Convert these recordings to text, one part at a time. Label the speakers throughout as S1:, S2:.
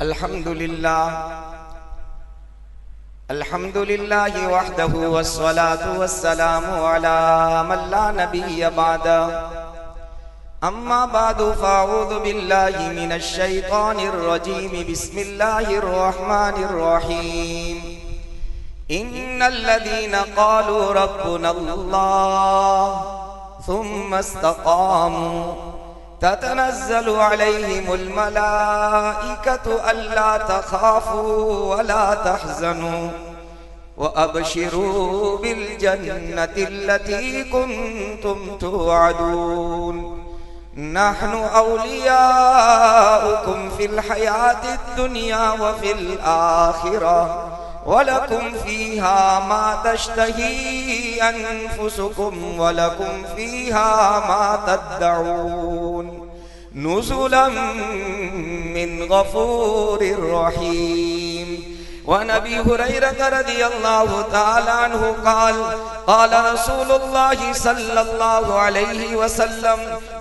S1: अल्हम्दुलिल्लाह वहदहु वस्सलातु वस्सलामु अला मन ला नबिय्य बअदा। अम्मा बादु फ़अऊज़ु बिल्लाहि मिनश शैतानिर रजीम। बिस्मिल्लाहिर रहमानिर रहीम। इन्नल्लज़ीना क़ालू रब्बुनल्लाह सुम्मा इस्तक़ामू ततनज़्ज़लु अलैहिमुल मलाइकतु अल्ला तख़ाफ़ू वला तहज़नू व अबशिरू बिल जन्नति अल्लती कुन्तुम तुअदून। नहनु औलियाउकुम फिल हयातिद दुनिया व फिल आखिरह वलकुम फीहा मा तश्तही अनफुसुकुम वलकुम फीहा मा तद्दऊन। नुज़ुलन मिन गफूरिर रहीम। व नबी हुरैरा रज़ियल्लाहु तआला अन्हु क़ाल क़ाल रसूलुल्लाहि सल्लल्लाहु अलैहि वसल्लम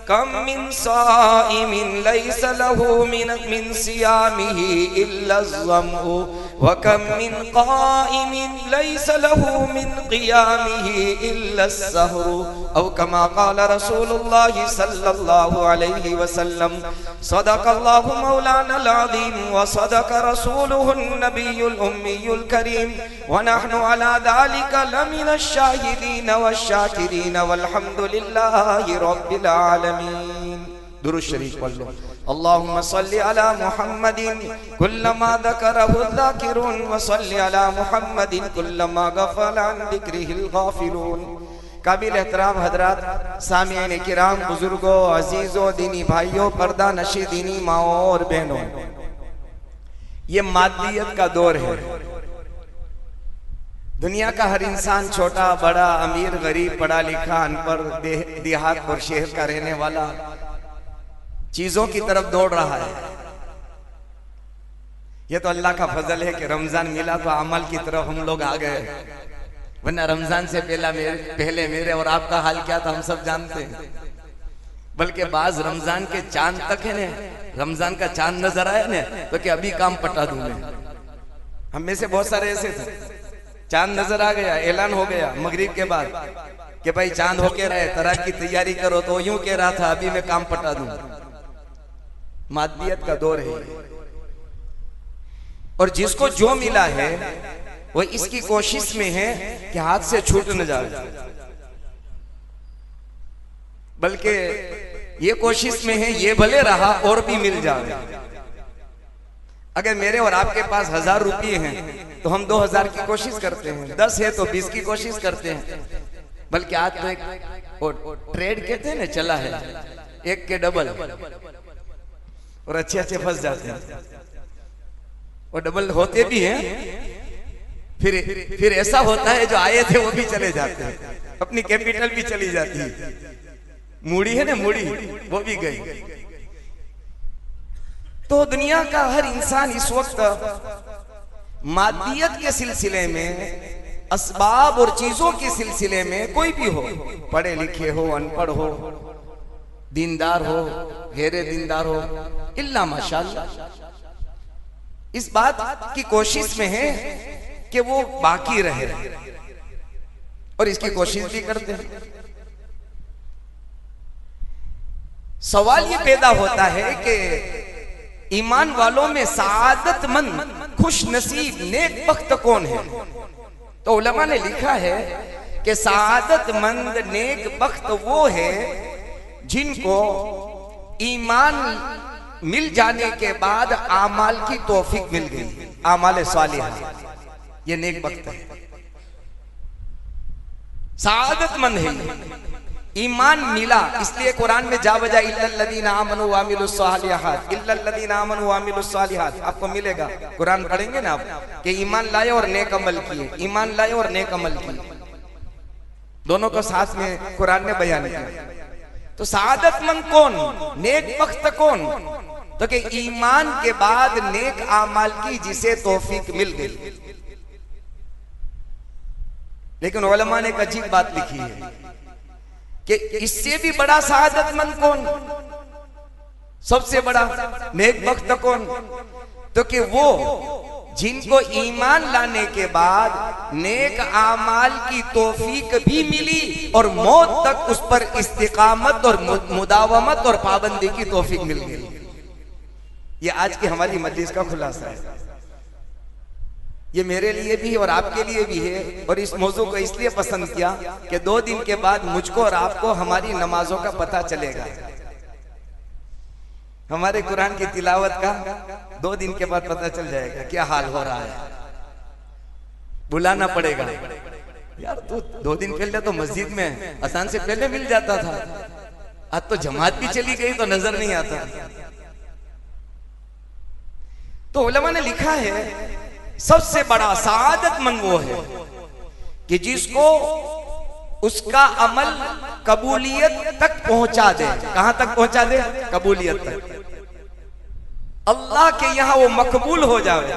S1: कम मिन साइमिन लैसा लहू मिन सियामिही इल्ला ज़म्उ व कम मिन क़ाइमिन लैसा लहू मिन क़ियामिही इल्ला सहरु औ कमा क़ाल रसूलुल्लाहि सल्लल्लाहु अलैहि वसल्लम। सदक़ल्लाहु मौलानल अज़ीम व सदक़ रसूलुहुन नबियुल उम्मियुल करीम व नहनु अला ज़ालिका लमिनश शाहिदीन वश्शाकिरीन वल्हम्दुलिल्लाहि रब्बिल आलमीन। दुरूद शरीफ पढ़ लो। अल्लाहुम्मा सल्लि अला मुहम्मदिन कुल्लमा ज़करहु ज़ाकिरून व सल्लि अला मुहम्मदिन कुल्लमा गफ़ला अन ज़िक्रिहिल गाफ़िलून। काबिल एहतराम हज़रात, सामिईन किराम, बुजुर्गों, अजीज़ों, दीनी भाइयों, पर्दा नशी दीनी माओ और बहनों, ये मादियत का दौर है। दुनिया का हर इंसान, छोटा बड़ा, अमीर गरीब, पढ़ा लिखा अनपढ़, देहात और शहर का रहने वाला, चीजों की तरफ दौड़ रहा है। ये तो अल्लाह का फजल है कि रमजान मिला तो अमल की तरफ हम लोग आ गए, वरना रमजान से पहले मेरे और आपका हाल क्या था हम सब जानते हैं। बल्कि बाज रमजान के चांद तक है ना, रमजान का चांद नजर आया ना तो कि अभी काम पटा दूं मैं। हम में से बहुत सारे ऐसे थे, चांद नजर आ गया, ऐलान हो गया मगरिब के बाद कि भाई चांद होके रहे, तरह की तैयारी करो, तो यूं कह रहा था अभी मैं काम पटा दूं। मादियत का दौर है और जिसको जो मिला है वो इसकी कोशिश में है कि हाथ से छूट न जाए, बल्कि ये कोशिश में है ये भले रहा और भी मिल जाए। अगर मेरे और आपके पास 1000 रुपये हैं तो हम 2000 की कोशिश करते हैं, 10 है तो 20 की कोशिश करते हैं। बल्कि आज तो एक ट्रेड कहते हैं ना चला है, एक के डबल, और अच्छे अच्छे फंस जाते हैं और डबल होते भी हैं। फिर ऐसा होता है जो आए थे वो भी चले जाते हैं, अपनी कैपिटल भी चली जाती है, मूड़ी है ना मूड़ी, वो भी गई। तो दुनिया का हर इंसान इस वक्त मादियत के सिलसिले में, असबाब और चीजों के सिलसिले में, कोई भी हो, पढ़े लिखे हो, अनपढ़ हो, दीनदार हो, गैर दीनदार हो, इल्ला माशाअल्लाह, इस बात की कोशिश में है कि वो बाकी रहे और इसकी कोशिश भी करते हैं। सवाल ये पैदा होता है कि ईमान वालों में सादतमंद, खुश नसीब, नेक बख्त कौन है? तो उलमा ने लिखा है कि सादतमंद, नेक बख्त वो है जिनको ईमान मिल जाने के बाद आमाल की तौफीक मिल गई, आमाल सालिहा, ये नेक बख्त है, सादतमंद है। ईमान मिला, इसलिए कुरान में जा बजा इल्लल्लज़ीना आमनू व अमिलुस सालिहात, इल्लल्लज़ीना आमनू व अमिलुस सालिहात आपको मिलेगा। कुरान पढ़ेंगे ना आप कि ईमान लाए और नेक अमल किए, ईमान लाए और नेक अमल किए, दोनों को साथ में कुरान ने बयान किया। तो सादतमंद कौन, नेक बख्त कौन? तो कि ईमान के बाद नेक आमाल की जिसे तौफीक मिल गई। लेकिन उलमा ने एक अजीब बात लिखी है कि इससे भी बड़ा सआदतमंद कौन, सबसे बड़ा नेक बख्त कौन? तो कि वो जिनको ईमान लाने के बाद नेक आमाल की तौफीक भी मिली और मौत तक उस पर इस्तिकामत और मुदावमत और पाबंदी की तौफीक मिल गई। ये आज की हमारी मजलिस का खुलासा है। ये मेरे लिए भी और आपके लिए भी है। और इस मौजू को इसलिए पसंद किया कि 2 दिन के बाद मुझको और आपको हमारी नमाजों का पता चलेगा, हमारे कुरान की तिलावत का 2 दिन के बाद पता चल जाएगा क्या हाल हो रहा है। बुलाना पड़ेगा यार, तू 2 दिन पहले तो मस्जिद में अजान से पहले मिल जाता था, आज तो जमात भी चली गई तो नजर नहीं आता। तो उलमा ने लिखा है सबसे बड़ा सआदतमंद वो है कि जिसको उसका अमल कबूलियत तक पहुंचा दे। कहां तक पहुंचा दे? कबूलियत तक। अल्लाह के यहां वो मकबूल हो जाए,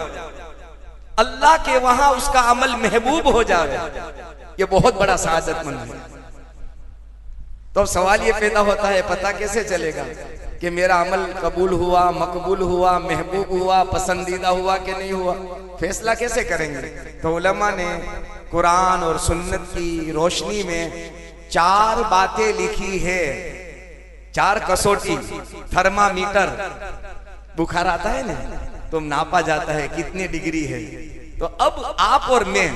S1: अल्लाह के वहां उसका अमल महबूब हो जाए। ये बहुत बड़ा सआदतमंद है। तो अब सवाल ये पैदा होता है, पता कैसे चलेगा कि मेरा अमल कबूल हुआ, मकबूल हुआ, महबूब हुआ, पसंदीदा हुआ कि नहीं हुआ? फैसला कैसे करेंगे? तो उलमा ने कुरान और सुन्नत की रोशनी में 4 बातें लिखी है, 4 कसौटी। थर्मामीटर, बुखार आता है ना तो नापा जाता है कितनी डिग्री है। तो अब आप और मैं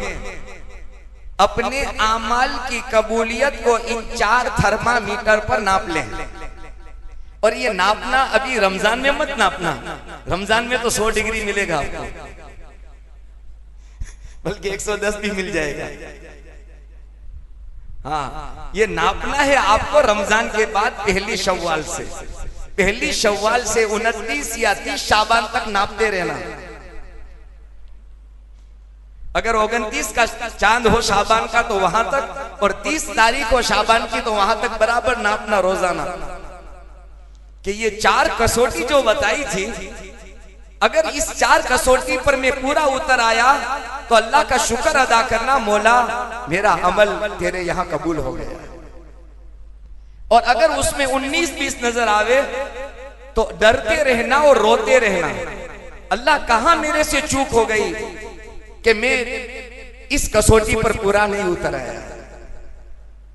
S1: अपने आमाल की कबूलियत को इन 4 थर्मामीटर पर नाप लें। और ये नापना अभी रमजान में मत नापना, रमजान में तो 100 डिग्री मिलेगा आपको, बल्कि 110 भी मिल जाएगा। हाँ, ये नापना है आपको रमजान के बाद पहली शव्वाल से। पहली शव्वाल से 29 या 30 शाबान तक नापते रहना। अगर 29 का चांद हो शाबान का तो वहां तक, और 30 तारीख हो शाबान की तो वहां तक बराबर नापना रोजाना। कि ये 4 कसौटी जो बताई थी, अगर इस 4 कसौटी पर मैं पूरा उतर आया तो अल्लाह का शुक्र अदा करना, मौला मेरा अमल तेरे यहां कबूल हो गया। और अगर उसमें 19-20 नजर आवे तो डरते रहना और रोते रहना, अल्लाह कहां मेरे से चूक हो गई कि मैं इस कसौटी पर पूरा नहीं उतर आया।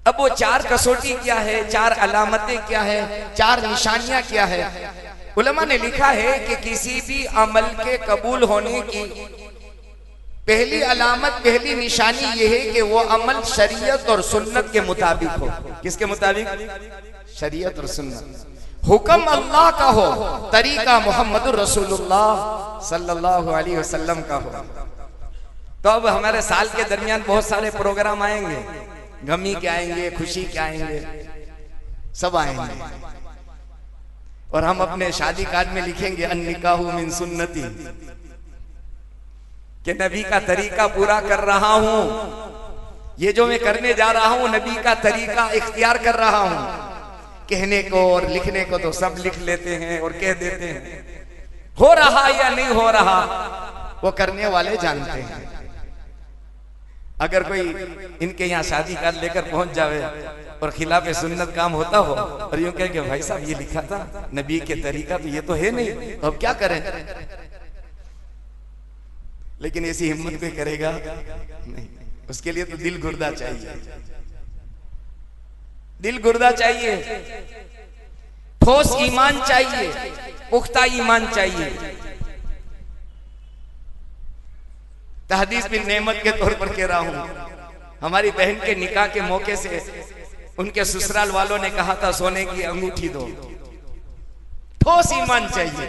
S1: अब वो 4 कसौटी क्या है, 4 अलामतें क्या है, 4 निशानियां क्या है? उलमा ने लिखा है कि किसी भी अमल के कबूल होने की पहली अलामत, पहली निशानी यह है कि वो अमल शरीयत और सुन्नत के मुताबिक हो। किसके मुताबिक? शरीयत और सुन्नत। हुक्म अल्लाह का हो, तरीका मोहम्मद रसूलुल्लाह सल्लल्लाहु अलैहि वसल्लम का हो। तो अब हमारे साल के दरमियान बहुत सारे प्रोग्राम आएंगे, गमी के आएंगे, खुशी के आएंगे, सब आएंगे। और हम अपने शादी कार्ड में लिखेंगे अन्निकाहु मिन सुन्नती, कि नबी का तरीका पूरा कर रहा हूं। ये जो मैं करने जा रहा हूं नबी का तरीका इख्तियार कर रहा हूं। कहने को और लिखने को तो सब लिख लेते हैं और कह देते हैं, हो रहा या नहीं हो रहा वो करने वाले जानते हैं। अगर कोई इनके यहाँ शादी कार्ड लेकर पहुंच जावे और खिलाफ सुन्नत काम होता हो और यूं कहे कि भाई साहब ये लिखा था नबी के तरीका, तो ये तो है नहीं, तो अब क्या करें? लेकिन ऐसी हिम्मत कोई करेगा नहीं। उसके लिए तो दिल गुर्दा चाहिए, दिल गुर्दा चाहिए, ठोस ईमान चाहिए, पुख्ता ईमान चाहिए। तहदीस बिन नेमत के तौर पर कह रहा हूं, हमारी बहन के निकाह के मौके से उनके ससुराल वालों ने कहा था सोने की अंगूठी दो। ठोस ईमान चाहिए।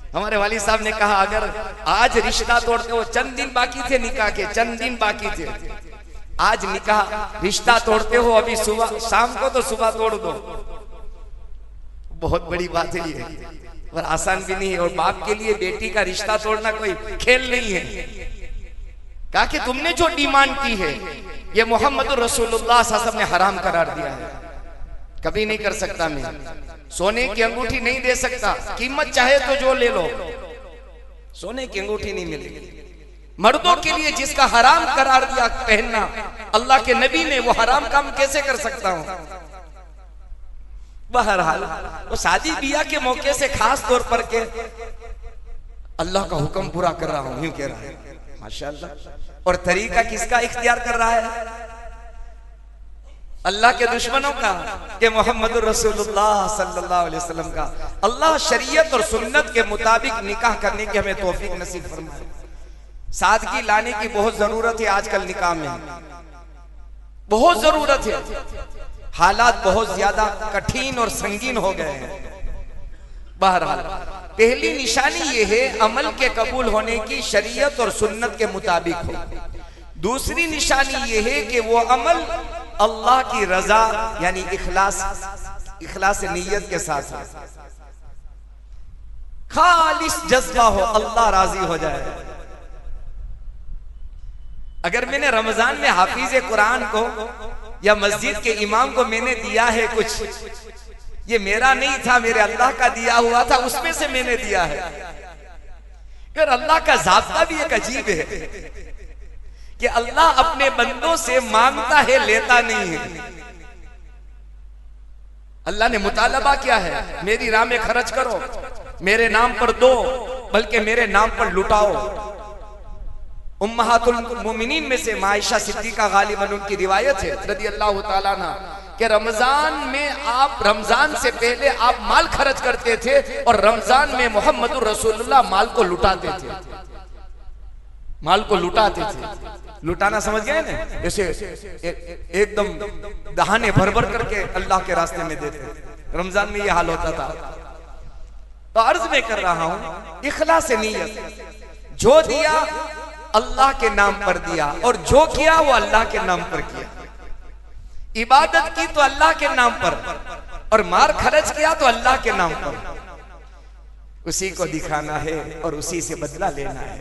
S1: हमारे वाली साहब ने कहा अगर आज रिश्ता तोड़ते हो, चंद दिन बाकी थे निकाह के, चंद दिन बाकी थे, आज निकाह रिश्ता तोड़ते हो, अभी सुबह शाम को तो सुबह तोड़ दो। बहुत बड़ी बात है ये, और आसान भी नहीं है। और बाप के लिए बेटी का रिश्ता तोड़ना कोई खेल नहीं है। कहा कि तुमने जो डिमांड की है ये मोहम्मद रसूलुल्लाह सल्लल्लाहु अलैहि वसल्लम ने हराम करार दिया है, कभी नहीं कर सकता। मैं सोने की अंगूठी नहीं दे सकता, कीमत चाहे तो जो ले लो, सोने की अंगूठी नहीं मिलेगी। मर्दों के लिए जिसका हराम करार दिया पहनना अल्लाह के नबी ने, वो हराम काम कैसे कर सकता हूं? बहरहाल तो शादी बियाह के मौके से खास तौर पर के अल्लाह का हुक्म पूरा कर रहा हूं, यूं कह रहा है माशाअल्लाह। और तरीका किसका इख्तियार कर रहा है? अल्लाह के दुश्मनों का, कि मोहम्मद रसूलुल्लाह सल्लल्लाहु अलैहि वसल्लम का। अल्लाह शरीयत और सुन्नत के मुताबिक निकाह करने की हमें तौफीक नसीब फरमाए। सादगी लाने की बहुत जरूरत है आजकल निकाह में, बहुत जरूरत है। हालात बहुत ज्यादा कठिन और संगीन हो गए हैं। बहरहाल पहली निशानी यह है अमल के कबूल होने की शरीयत और सुन्नत के मुताबिक हो। दूसरी निशानी यह है कि वो अमल अल्लाह की रजा यानी इखलास नीयत के साथ खालिस जज्बा हो, अल्लाह राजी हो जाए। अगर मैंने रमजान में हाफिज कुरान को या मस्जिद के इमाम को मैंने दिया है कुछ, ये मेरा नहीं था, मेरे अल्लाह का दिया हुआ था, उसमें से मैंने दिया है। फिर अल्लाह का ज़ाब्ता भी एक अजीब है कि अल्लाह अपने बंदों से मांगता है, लेता नहीं है। अल्लाह ने मुतालबा किया है, मेरी राह में खर्च करो, मेरे नाम पर दो, बल्कि मेरे नाम पर लुटाओ। उम्महातुल मोमिनीन में से आयशा सिद्दीका गालिबन उनकी रिवायत है रदी अल्लाह ताला अन्हा कि रमजान में आप, रमजान से पहले आप माल खर्च करते थे और रमजान में मोहम्मद रसूलुल्लाह माल को लुटाते थे, माल को लुटाते थे। लुटाना समझ गए ना, जैसे एकदम दहाने भर भर करके अल्लाह के रास्ते में देते। रमजान में ये हाल होता था। तो अर्ज में कर रहा हूं, इखलास नीयत, जो दिया अल्लाह के नाम पर दिया और जो किया वो अल्लाह के नाम पर किया। इबादत की तो अल्लाह के नाम पर और मार खर्च किया तो अल्लाह के नाम पर। उसी को दिखाना है और उसी से बदला लेना है,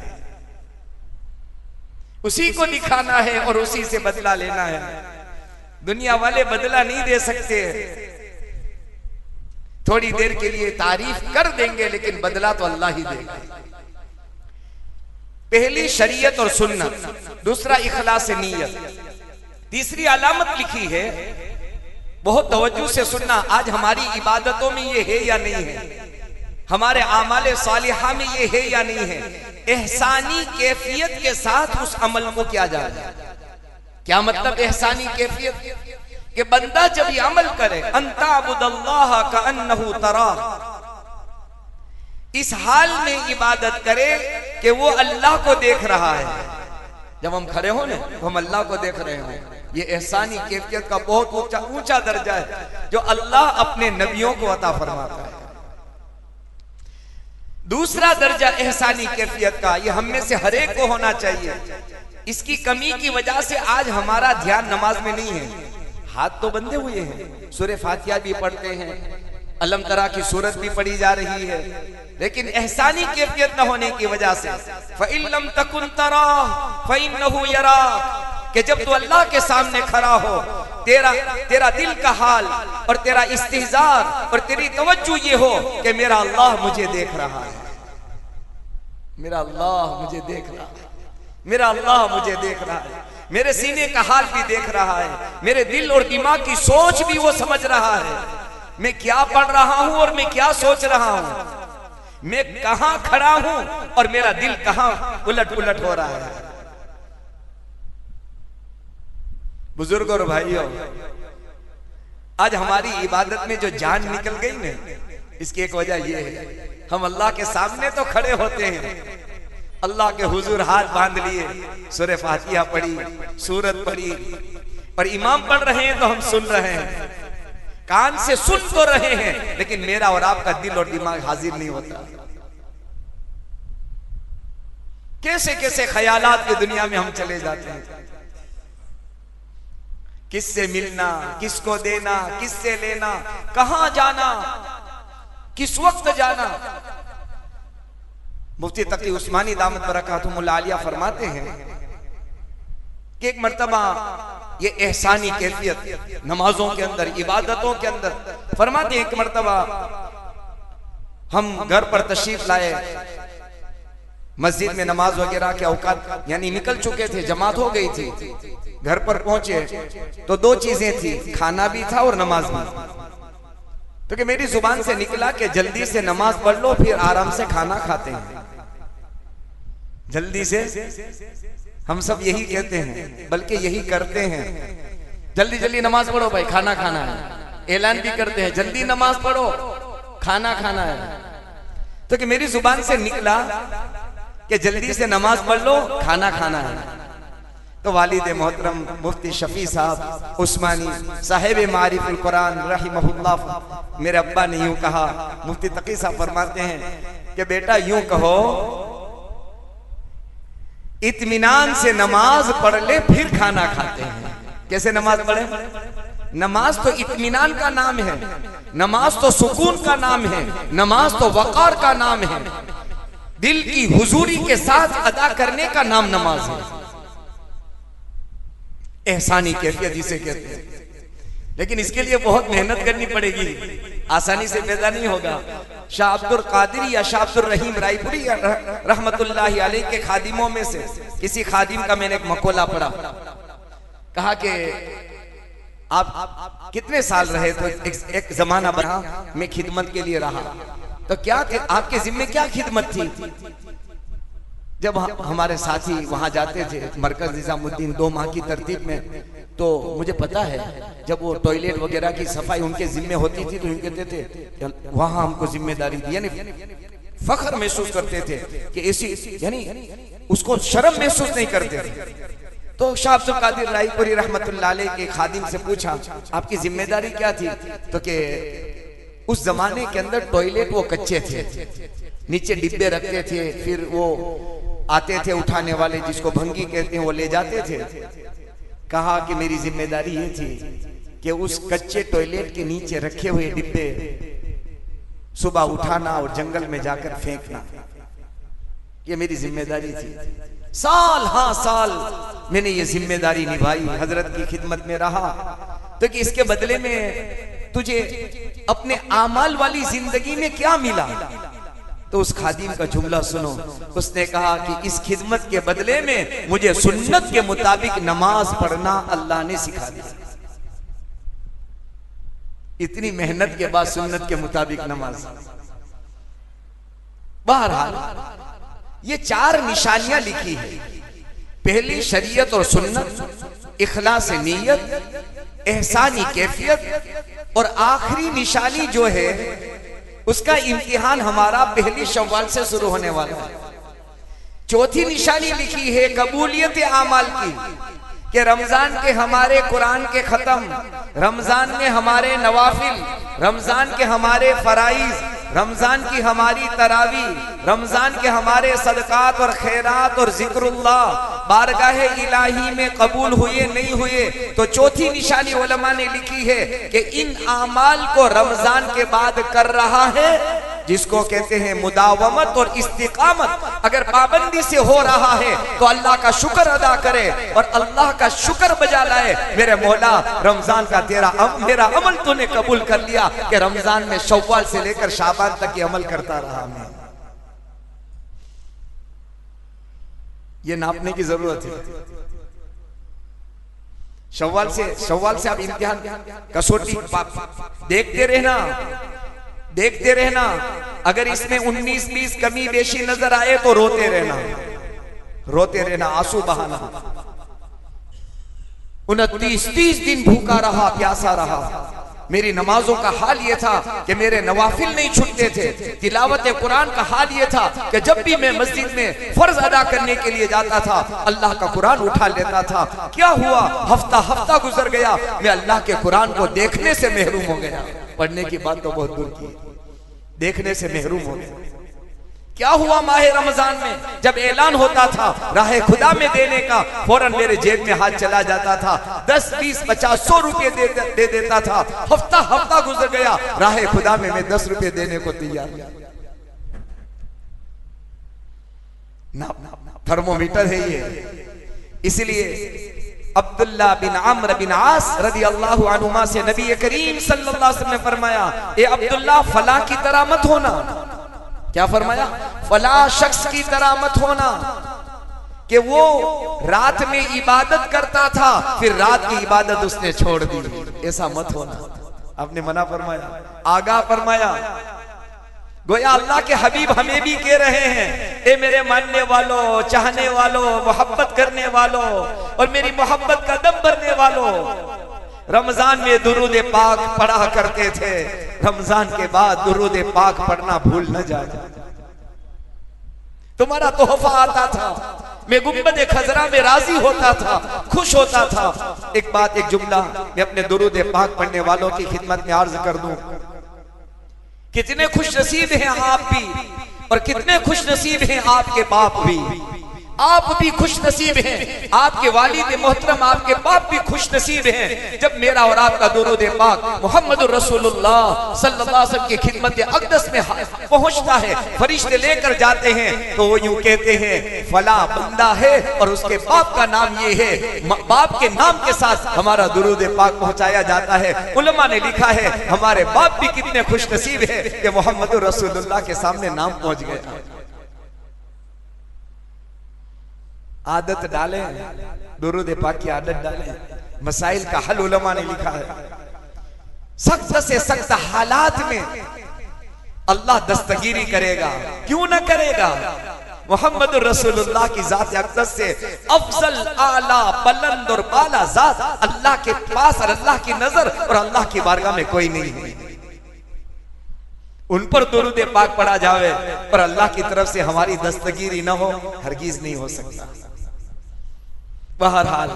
S1: उसी को दिखाना है और उसी से बदला लेना है। दुनिया वाले बदला नहीं दे सकते, थोड़ी देर के लिए तारीफ कर देंगे लेकिन बदला तो अल्लाह ही देगा। पहली शरीयत और सुन्नत, दूसरा इखलास नीयत। तीसरी अलामत लिखी है, बहुत तवज्जो से सुनना, आज हमारी इबादतों में ये है या नहीं है, हमारे आमाले सालिहा में ये है या नहीं है, एहसानी कैफियत के साथ उस अमल को किया जा रहा है। क्या मतलब एहसानी कैफियत? कि बंदा जब ये अमल करे, अंताबुदल्लाह कअन्नहु तराह, इस हाल में इबादत करे कि वो अल्लाह को देख रहा है। जब हम खड़े हो ना तो हम अल्लाह को देख रहे हो। ये एहसानी कैफियत का बहुत ऊंचा दर्जा है जो अल्लाह अपने नबियों को अता फरमाता है। दूसरा दर्जा एहसानी कैफियत का, ये हम में से हर एक को होना चाहिए। इसकी कमी की वजह से आज हमारा ध्यान नमाज में नहीं है। हाथ तो बंधे हुए हैं, सूरह फातिहा भी पढ़ते हैं, अलम तरा की सूरत भी पढ़ी जा रही है, लेकिन एहसानी कैफियत न होने की वजह से फ़इल्लम तकुन तराह फ़इन्नहु यराक, कि जब तू अल्लाह के सामने खड़ा हो, तेरा दिल का हाल और तेरा इस्तिहज़ार और तेरी तवज्जो ये हो कि मेरा अल्लाह मुझे देख रहा है, मेरा अल्लाह मुझे देख रहा है, मेरा अल्लाह मुझे देख रहा है, मेरे सीने का हाल भी देख रहा है, मेरे दिल और दिमाग की सोच भी वो समझ रहा है, मैं क्या पढ़ रहा हूं और मैं क्या सोच रहा हूं, मैं कहां खड़ा हूं और मेरा दिल कहां उलट पुलट हो रहा है। बुजुर्गों और भाइयों, आज हमारी इबादत में जो जान निकल गई ना, इसकी एक वजह यह है, हम अल्लाह के सामने तो खड़े होते हैं, अल्लाह के हुजूर हाथ बांध लिए, सूरह फातिहा पढ़ी, सूरत पढ़ी, और इमाम पढ़ रहे हैं तो हम सुन रहे हैं, कान से सुन तो रहे हैं, लेकिन मेरा और आपका दिल और दिमाग हाजिर नहीं होता। कैसे कैसे ख्यालात की दुनिया में हम चले जाते हैं। किससे मिलना, किसको देना, किससे लेना, कहां जाना, किस वक्त जाना। मुफ्ती तकी उस्मानी दामत बरकातुहुल आलिया फरमाते हैं कि एक मर्तबा ये एहसानी कैफियत नमाजों के अंदर, इबादतों के अंदर, फरमाते हैं एक मर्तबा हम घर पर तशरीफ लाए, मस्जिद में नमाज वगैरह के औकात यानी निकल चुके थे, जमात हो गई थी, घर पर पहुंचे तो दो चीजें थी, खाना भी था और नमाज भी। तो कि मेरी जुबान से निकला कि जल्दी से नमाज पढ़ लो फिर आराम से खाना खाते हैं। जल्दी से हम सब यही कहते हैं, बल्कि यही करते हैं, जल्दी जल्दी नमाज पढ़ो भाई, खाना खाना है। ऐलान भी करते हैं जल्दी नमाज पढ़ो, खाना खाना है। तो कि मेरी जुबान से निकला कि जल्दी से नमाज पढ़ लो, खाना खाना है। तो वालिद मोहतरम मुफ्ती शफी साहब उस्मानी साहिब मारिफुल कुरान रहिमहुल्लाह, मेरे अब्बा ने यूं कहा, मुफ्ती तकी साहब फरमाते हैं कि बेटा यूं कहो, इत्मीनान से नमाज पढ़ ले फिर खाना खाते हैं। कैसे नमाज पढ़े? नमाज तो इत्मीनान का नाम है, नमाज तो सुकून का नाम है, नमाज तो वकार का नाम है, दिल की हुजूरी के साथ अदा करने का नाम नमाज है। एहसानी कैफियत जिसे कहते हैं, लेकिन इसके लिए बहुत मेहनत करनी पड़ेगी, आसानी से पैदा नहीं होगा। शाह अब्दुल कादिर या शाह अब्दुल रहीम रायपुरी रहमतुल्लाहि अलैह के खादिमों में से किसी खादिम का मैंने एक मकोला पढ़ा। कहा कि आप कितने साल रहे? तो एक जमाना बना मैं खिदमत के लिए रहा। तो क्या आपके जिम्मे क्या खिदमत थी? जब हमारे साथी वहां जाते थे मरकज निजामुद्दीन 2 माह की तरतीब में, तो मुझे पता है जब वो टॉयलेट वगैरह की सफाई उनके जिम्मे होती थी तो कहते थे वहां हमको जिम्मेदारी दी, यानी फख्र महसूस करते थे कि ऐसी, यानी उसको शर्म महसूस नहीं करते थे। तो शाह अब्दुल कादिर रायपुरी रहमतुल्लाह अलैह के खादिम से पूछा आपकी जिम्मेदारी क्या थी? तो कि उस जमाने के अंदर टॉयलेट वो कच्चे थे, नीचे डिब्बे रखते थे, फिर वो आते थे उठाने वाले जिसको भंगी कहते हैं, वो ले जाते थे। कहा कि मेरी जिम्मेदारी ये थी कि उस कच्चे टॉयलेट के नीचे रखे हुए डिब्बे सुबह उठाना और जंगल में जाकर फेंकना, ये मेरी जिम्मेदारी थी। साल हाँ साल मैंने ये जिम्मेदारी निभाई, हजरत की खिदमत में रहा। तो कि इसके बदले में तुझे अपने आमाल वाली जिंदगी में क्या मिला? तो उस खादिम का जुमला सुनो, उसने कहा कि इस खिदमत के बदले में मुझे सुन्नत के मुताबिक नमाज पढ़ना अल्लाह ने सिखा दिया। इतनी मेहनत के बाद सुन्नत के मुताबिक नमाज। बहरहाल ये 4 निशानियां लिखी है। पहली शरीयत और सुन्नत, इखलास नीयत, एहसानी कैफियत, और आखिरी निशानी जो है उसका इम्तिहान हमारा पहली शव्वाल से शुरू होने वाला है। चौथी निशानी लिखी है कबूलियत आमाल की, कि रमजान के हमारे कुरान के खत्म, रमजान में हमारे नवाफिल, रमजान के हमारे फराइज, रमजान की हमारी तरावी, रमजान के हमारे सदकात और खैरात और जिक्रुल्लाह बारगाहे इलाही में कबूल हुए नहीं हुए। तो चौथी निशानी उलमा ने लिखी है कि इन आमाल को रमजान के बाद कर रहा है, जिसको कहते हैं मुदावमत और इस्तिकामत। अगर पाबंदी से हो रहा है तो अल्लाह का शुक्र अदा करे और अल्लाह का शुक्र बजा लाए, मेरे मौला रमजान का मेरा अमल तूने कबूल कर लिया कि रमजान में शव्वाल से लेकर शाबान तक ये अमल करता रहा। मैं ये नापने की जरूरत है। शव्वाल से आप इम्तिहान कसौटी देखते रहना। अगर इसमें 19-20 कमी बेशी नजर आए तो रोते रहना, आंसू बहाना। 29-30 दिन भूखा रहा, प्यासा रहा। मेरी नमाजों का हाल ये था कि मेरे नवाफिल नहीं छूटते थे। तिलावत कुरान का हाल ये था कि जब भी मैं मस्जिद में फर्ज अदा करने के लिए जाता था अल्लाह का कुरान उठा लेता था। क्या हुआ? हफ्ता गुजर गया, मैं अल्लाह के कुरान को देखने से महरूम हो गया। पढ़ने की बात तो बहुत दूर की, देखने से महरूम हो गया। क्या हुआ माह रमजान में? जब ऐलान होता था राह खुदा में देने का, फौरन मेरे जेब में हाथ चला जाता था, 10, 20, 50, 100 रुपए दे देता था। हफ्ता गुजर गया, राह खुदा में मैं 10 रुपए देने को तैयार। थर्मोमीटर है ये। इसलिए अब्दुल्ला बिन अम्र बिन आस रदी अल्लाह अन्हुमा से नबी करीम सल्लल्लाहु अलैहि वसल्लम ने फरमाया, ए अब्दुल्ला फला की तरह मत होना। क्या फरमाया? फला शख्स की तरह मत होना कि वो रात में इबादत करता था फिर रात की इबादत उसने छोड़ दी। ऐसा मत होना। आपने मना फरमाया, आगाह फरमाया। गोया अल्लाह के हबीब हमें भी कह रहे हैं, ए मेरे मानने वालों, चाहने वालों, मोहब्बत करने वालों और मेरी मोहब्बत का दम भरने वालों, रमजान में दुरूद पाक पढ़ा करते थे, रमजान के बाद दुरूद पाक पढ़ना भूल न जाए। तुम्हारा तोहफा आता था, मैं गुंबद खजरा में राजी होता था, खुश होता था। एक बात, एक जुमला मैं अपने दुरूद पाक पढ़ने वालों की खिदमत में अर्ज कर दूं। कितने खुश नसीब हैं आप भी, और कितने खुश नसीब हैं आपके बाप भी। आप भी खुश नसीब हैं, आपके वालिद मोहतरम, आपके बाप भी खुश नसीब हैं जब मेरा और आपका दुरूद पाक मोहम्मद रसूलुल्लाह सल्लल्लाहु अलैहि वसल्लम की खिदमत अक़दस में पहुंचता है। फरिश्ते लेकर जाते हैं तो वो यूं कहते हैं, फला बंदा है और उसके बाप का नाम ये है। बाप के नाम के साथ हमारा दुरूद पाक पहुंचाया जाता है। उलमा ने लिखा है, हमारे बाप भी कितने खुश नसीब है कि मोहम्मद रसूलुल्लाह के सामने नाम पहुंच गया। आदत डालें, दुरूद पाक की आदत डालें। मसाइल का हल उलमा ने लिखा है। सख्त से सख्त हालात में अल्लाह दस्तगीरी करेगा, क्यों ना करेगा। मोहम्मद रसूलुल्लाह की जात अक़दस से अफजल, आला, बुलंद और बाला जात अल्लाह के पास और अल्लाह की नजर और अल्लाह की बारगाह में कोई नहीं है। उन पर दुरूद पाक पढ़ा जावे और अल्लाह की तरफ से हमारी दस्तगीरी न हो, हरगिज नहीं हो सकता। बहरहाल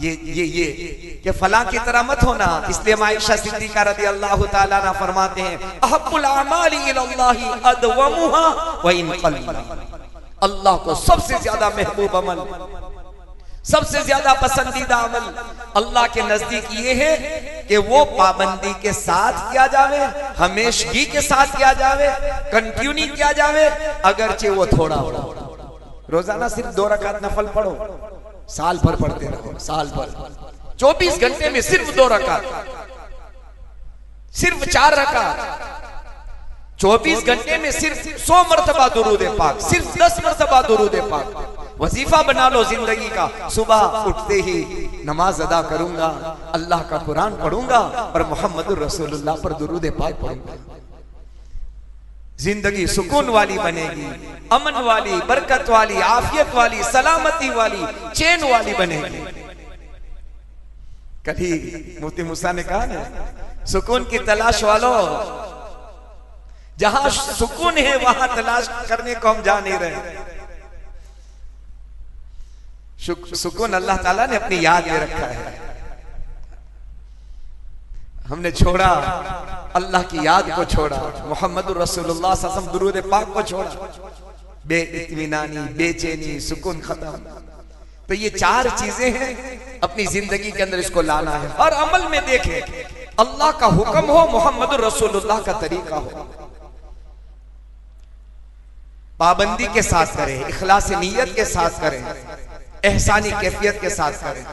S1: ये कि फला की तरह मत होना। इसलिए आयशा सिद्दीका रज़ियल्लाहु ताला अन्हा फरमाते हैं, अहब्बुल अमाली इलल्लाहि अदवमुहा व इन क़ल्ला। अल्लाह को सबसे ज्यादा महबूब अमल, सबसे ज्यादा पसंदीदा अमल अल्लाह के नजदीक ये है कि वो पाबंदी के साथ किया जावे, हमेशगी के साथ किया जावे, कंटिन्यू किया जावे, अगरचे वो थोड़ा हो। रोजाना सिर्फ 2 रकात नफल पढ़ो, साल भर पढ़ते रहो, साल भर 24 घंटे में सिर्फ 2 रकात, सिर्फ 4 रकात, 24 घंटे में सिर्फ 100 मरतबा दुरूद पाक, सिर्फ 10 मरतबा दुरूद पाक वजीफा बना लो जिंदगी का। सुबह उठते ही नमाज अदा करूंगा, अल्लाह का कुरान पढ़ूंगा और मोहम्मद रसूलुल्लाह पर दुरूद पाक पढ़ूंगा। जिंदगी सुकून वाली बनेगी, अमन वाली, बरकत वाली, आफियत वाली, सलामती वाली, चैन वाली बनेगी। कभी मुफ्ती मूसा ने कहा ना, सुकून की तलाश वालों, जहां सुकून है वहां तलाश करने को हम जा नहीं रहे। सुकून अल्लाह ताला ने अपनी याद में रखा है। हमने छोड़ा अल्लाह की याद को, छोड़ा मोहम्मद रसूलुल्लाह सल्लल्लाहु अलैहि वसल्लम दुरूद पाक को छोड़ा, बेइत्मीनानी, बेचैनी, सुकून खत्म। तो ये 4 चीजें हैं, अपनी जिंदगी के अंदर इसको लाना है। हर अमल में देखें अल्लाह का हुक्म हो, मोहम्मद रसूलुल्लाह का तरीका हो, पाबंदी के साथ करें, इखलास नीयत के साथ करें, एहसानी कैफियत के साथ करें।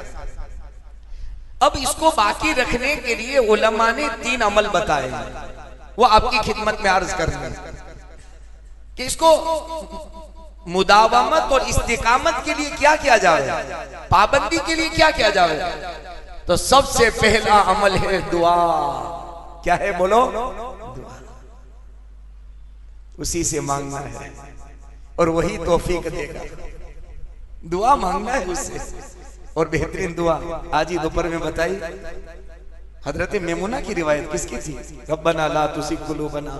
S1: अब इसको बाकी रखने के लिए उलमा ने 3 अमल बताए, वो आपकी खिदमत में अर्ज कर रहे हैं कि इसको मुदावमत और इस्तिकामत के लिए क्या किया जाए, पाबंदी के लिए क्या किया जाए। तो सबसे पहला अमल है दुआ। क्या है बोलो? दुआ। उसी से मांगना है और वही तौफीक देगा। दुआ मांगना है उससे। और बेहतरीन दुआ आज ही दोपहर में बताई हजरत मेमुना की रिवायत किसकी थी? रब्बना ला तुज़िग़ क़ुलूबना।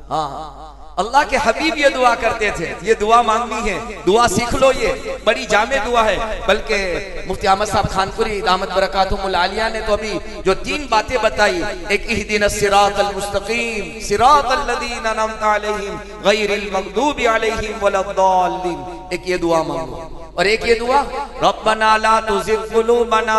S1: हाँ, अल्लाह के हबीब ये दुआ करते थे। ये दुआ मांगनी है, दुआ सीख लो, ये बड़ी जामे दुआ है। बल्कि मुफ्ती अहमद साहब खानपुरी दामत बरकातुहुल आलिया ने तो अभी जो 3 बातें बताई, एक इहदिनस सिरातल मुस्तकीम सिरातल लज़ीना अनअमता अलैहिम गैरिल मग़दूबि अलैहिम वलद्दाल्लीन, एक ये दुआ मांगो। और एक ये दुआ, रब्बना ला तुज़िग़ क़ुलूबना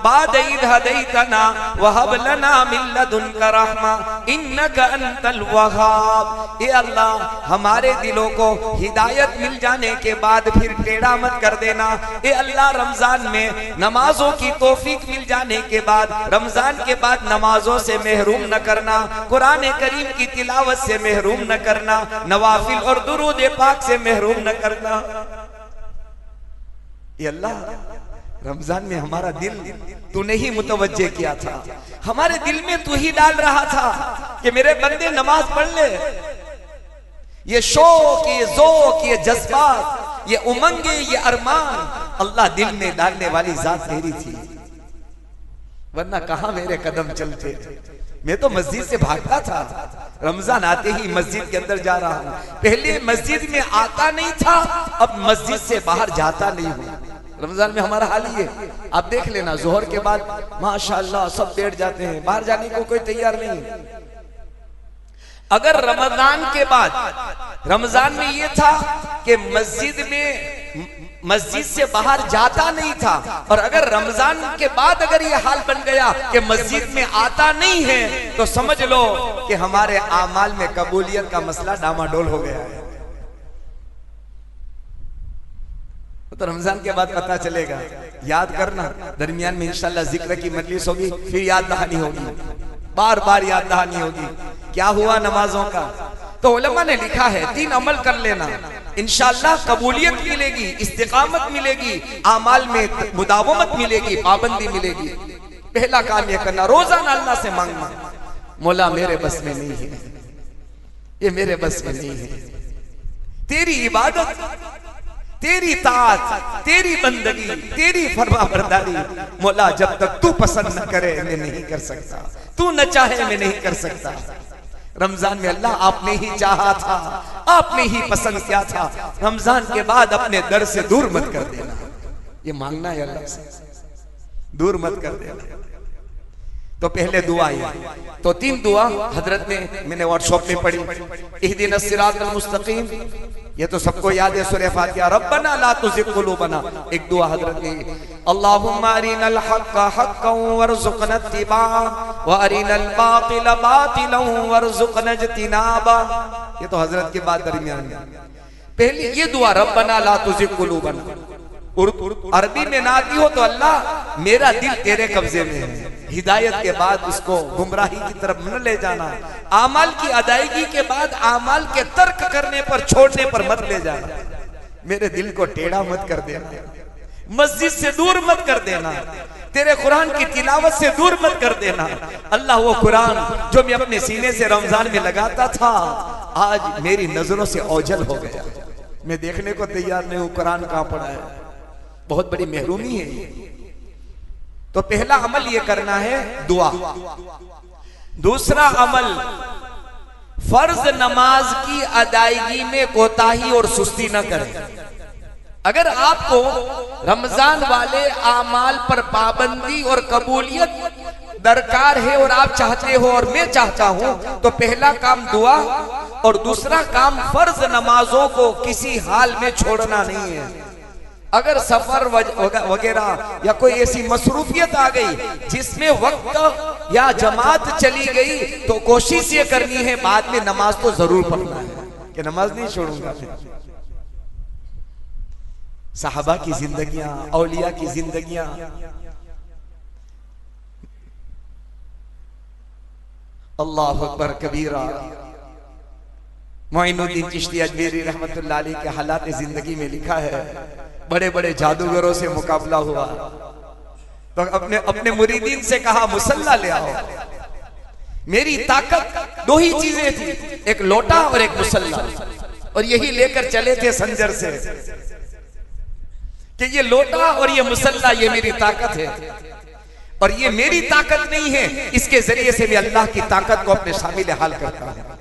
S1: बाद इज़ हदैतना व हब लना मिन लदुनका रहमा इन्नका अंतल वहाब। ए अल्लाह, हमारे दिलों को हिदायत मिल जाने के बाद फिर टेढ़ा मत कर देना। ए अल्लाह, रमजान में नमाजों की तौफीक मिल जाने के बाद, रमजान के बाद नमाजों से महरूम न करना, कुरान करीम की तिलावत से महरूम न करना, नवाफिल और दुरूद पाक से महरूम न करना। ये अल्लाह, रमजान में हमारा दिल तूने ही मुतवज्जे किया था, हमारे दिल में तू ही डाल रहा था कि मेरे बंदे नमाज पढ़ ले। ये शौक, ये ज़ौक़, ये जज्बात, ये उमंगे, ये अरमान अल्लाह दिल में डालने वाली जात तेरी थी, वरना कहां मेरे कदम चलते। मैं तो मस्जिद से भागता था, रमजान आते ही मस्जिद के अंदर जा रहा हूं। पहले मस्जिद में आता नहीं था, अब मस्जिद से बाहर जाता नहीं हूं। रमजान में हमारा हाल ही है, आप देख लेना, जोहर के बाद माशाअल्लाह सब बैठ जाते हैं, बाहर जाने को कोई तैयार नहीं। अगर रमजान के बाद, रमजान में ये था कि मस्जिद से बाहर जाता नहीं था, और अगर रमजान के बाद अगर ये हाल बन गया कि मस्जिद में आता नहीं है, तो समझ लो कि हमारे आमाल में कबूलियत का मसला डामाडोल हो गया है। तो रमजान के बाद पता चलेगा, याद करना, दरमियान में इंशाल्लाह जिक्र की मजलिस होगी, फिर याद दहानी होगी, बार बार याद दहानी होगी क्या हुआ नमाजों का। तो उलमा ने लिखा है 3 अमल कर लेना, इंशाल्लाह कबूलियत मिलेगी, इस्तिकामत मिलेगी, आमाल में मुदावमत मिलेगी, पाबंदी मिलेगी। पहला काम यह करना, रोजाना अल्लाह से मांगना, मौला मेरे बस में नहीं है, ये मेरे बस में नहीं है, तेरी इबादत, तेरी ताअत, तेरी बंदगी, तेरी फरमाबरदारी मौला जब तक तू पसंद न करे मैं नहीं कर सकता, तू न चाहे मैं नहीं कर सकता। रमजान में अल्लाह आपने ही चाहा था, आपने ही पसंद किया था, रमजान के बाद अपने दर से दूर मत कर देना, ये मांगना है अल्लाह से, दूर मत कर देना। तो पहले दुआ है, तो 3 दुआ हजरत ने, मैंने व्हाट्सएप में पढ़ी, इहदिनस सिरातल मुस्तकीम, ये तो सबको याद है, सूरह फातिहा, रब्बना ला तुज़िग़ क़ुलूबना। एक दुआ हजरत ने, अल्लाहुम्मा अरिनल हक़्क़ हक़्क़न वरज़ुक़ना इत्तिबाअ व अरिनल बातिल बातिलन वरज़ुक़ना इज्तिनाबा। ये तो हजरत के बाद दरमियान में पहली ये दुआ, रब्बना ला तुज़िग़ क़ुलूबना। अरबी में ना आती हो तो अल्लाह मेरा दिल तेरे कब्जे में है, हिदायत के बाद उसको गुमराही की तरफ न ले जाना, आमाल की अदायगी के बाद आमाल के तर्क करने पर, छोड़ने पर मत ले जाना, मेरे दिल को टेढ़ा मत कर देना, मस्जिद से दूर मत कर देना, तेरे कुरान की तिलावत से दूर मत कर देना। अल्लाह वो कुरान जो मैं अपने सीने से रमजान में लगाता था, आज मेरी नजरों से ओझल हो गया, मैं देखने को तैयार नहीं हूं कुरान कहां पड़ा है, बहुत बड़ी महरूमी है ये। तो पहला अमल ये करना है दुआ। दूसरा अमल, फर्ज नमाज की अदायगी में कोताही और सुस्ती न करें। अगर आपको रमजान वाले आमाल पर पाबंदी और कबूलियत दरकार है और आप चाहते हो और मैं चाहता हूं, तो पहला काम दुआ और दूसरा काम फर्ज नमाजों को किसी हाल में छोड़ना नहीं है। अगर सफर वगैरह या कोई ऐसी मसरूफियत आ गई जिसमें वक्त या जमात चली गई, तो कोशिश ये करनी है बाद में नमाज तो जरूर पढ़ना है कि नमाज नहीं छोड़ूंगा। सहाबा की जिंदगियां, औलिया की जिंदगियां, अल्लाह अकबर कबीरा। मोइनुद्दीन चिश्ती अजमेरी रहमतुल्लाह अलैह के हालात जिंदगी में लिखा है, बड़े बड़े जादूगरों से मुकाबला हुआ तो अपने मुरीदीन से कहा मुसल्ला ले आओ। मेरी ताकत 2 ही चीजें थी, एक लोटा और एक मुसल्ला, और यही लेकर चले थे संजर से कि ये लोटा और ये मुसल्ला ये मेरी ताकत है, और ये मेरी ताकत नहीं है, इसके जरिए से मैं अल्लाह की ताकत को अपने शामिल हाल करता हूं।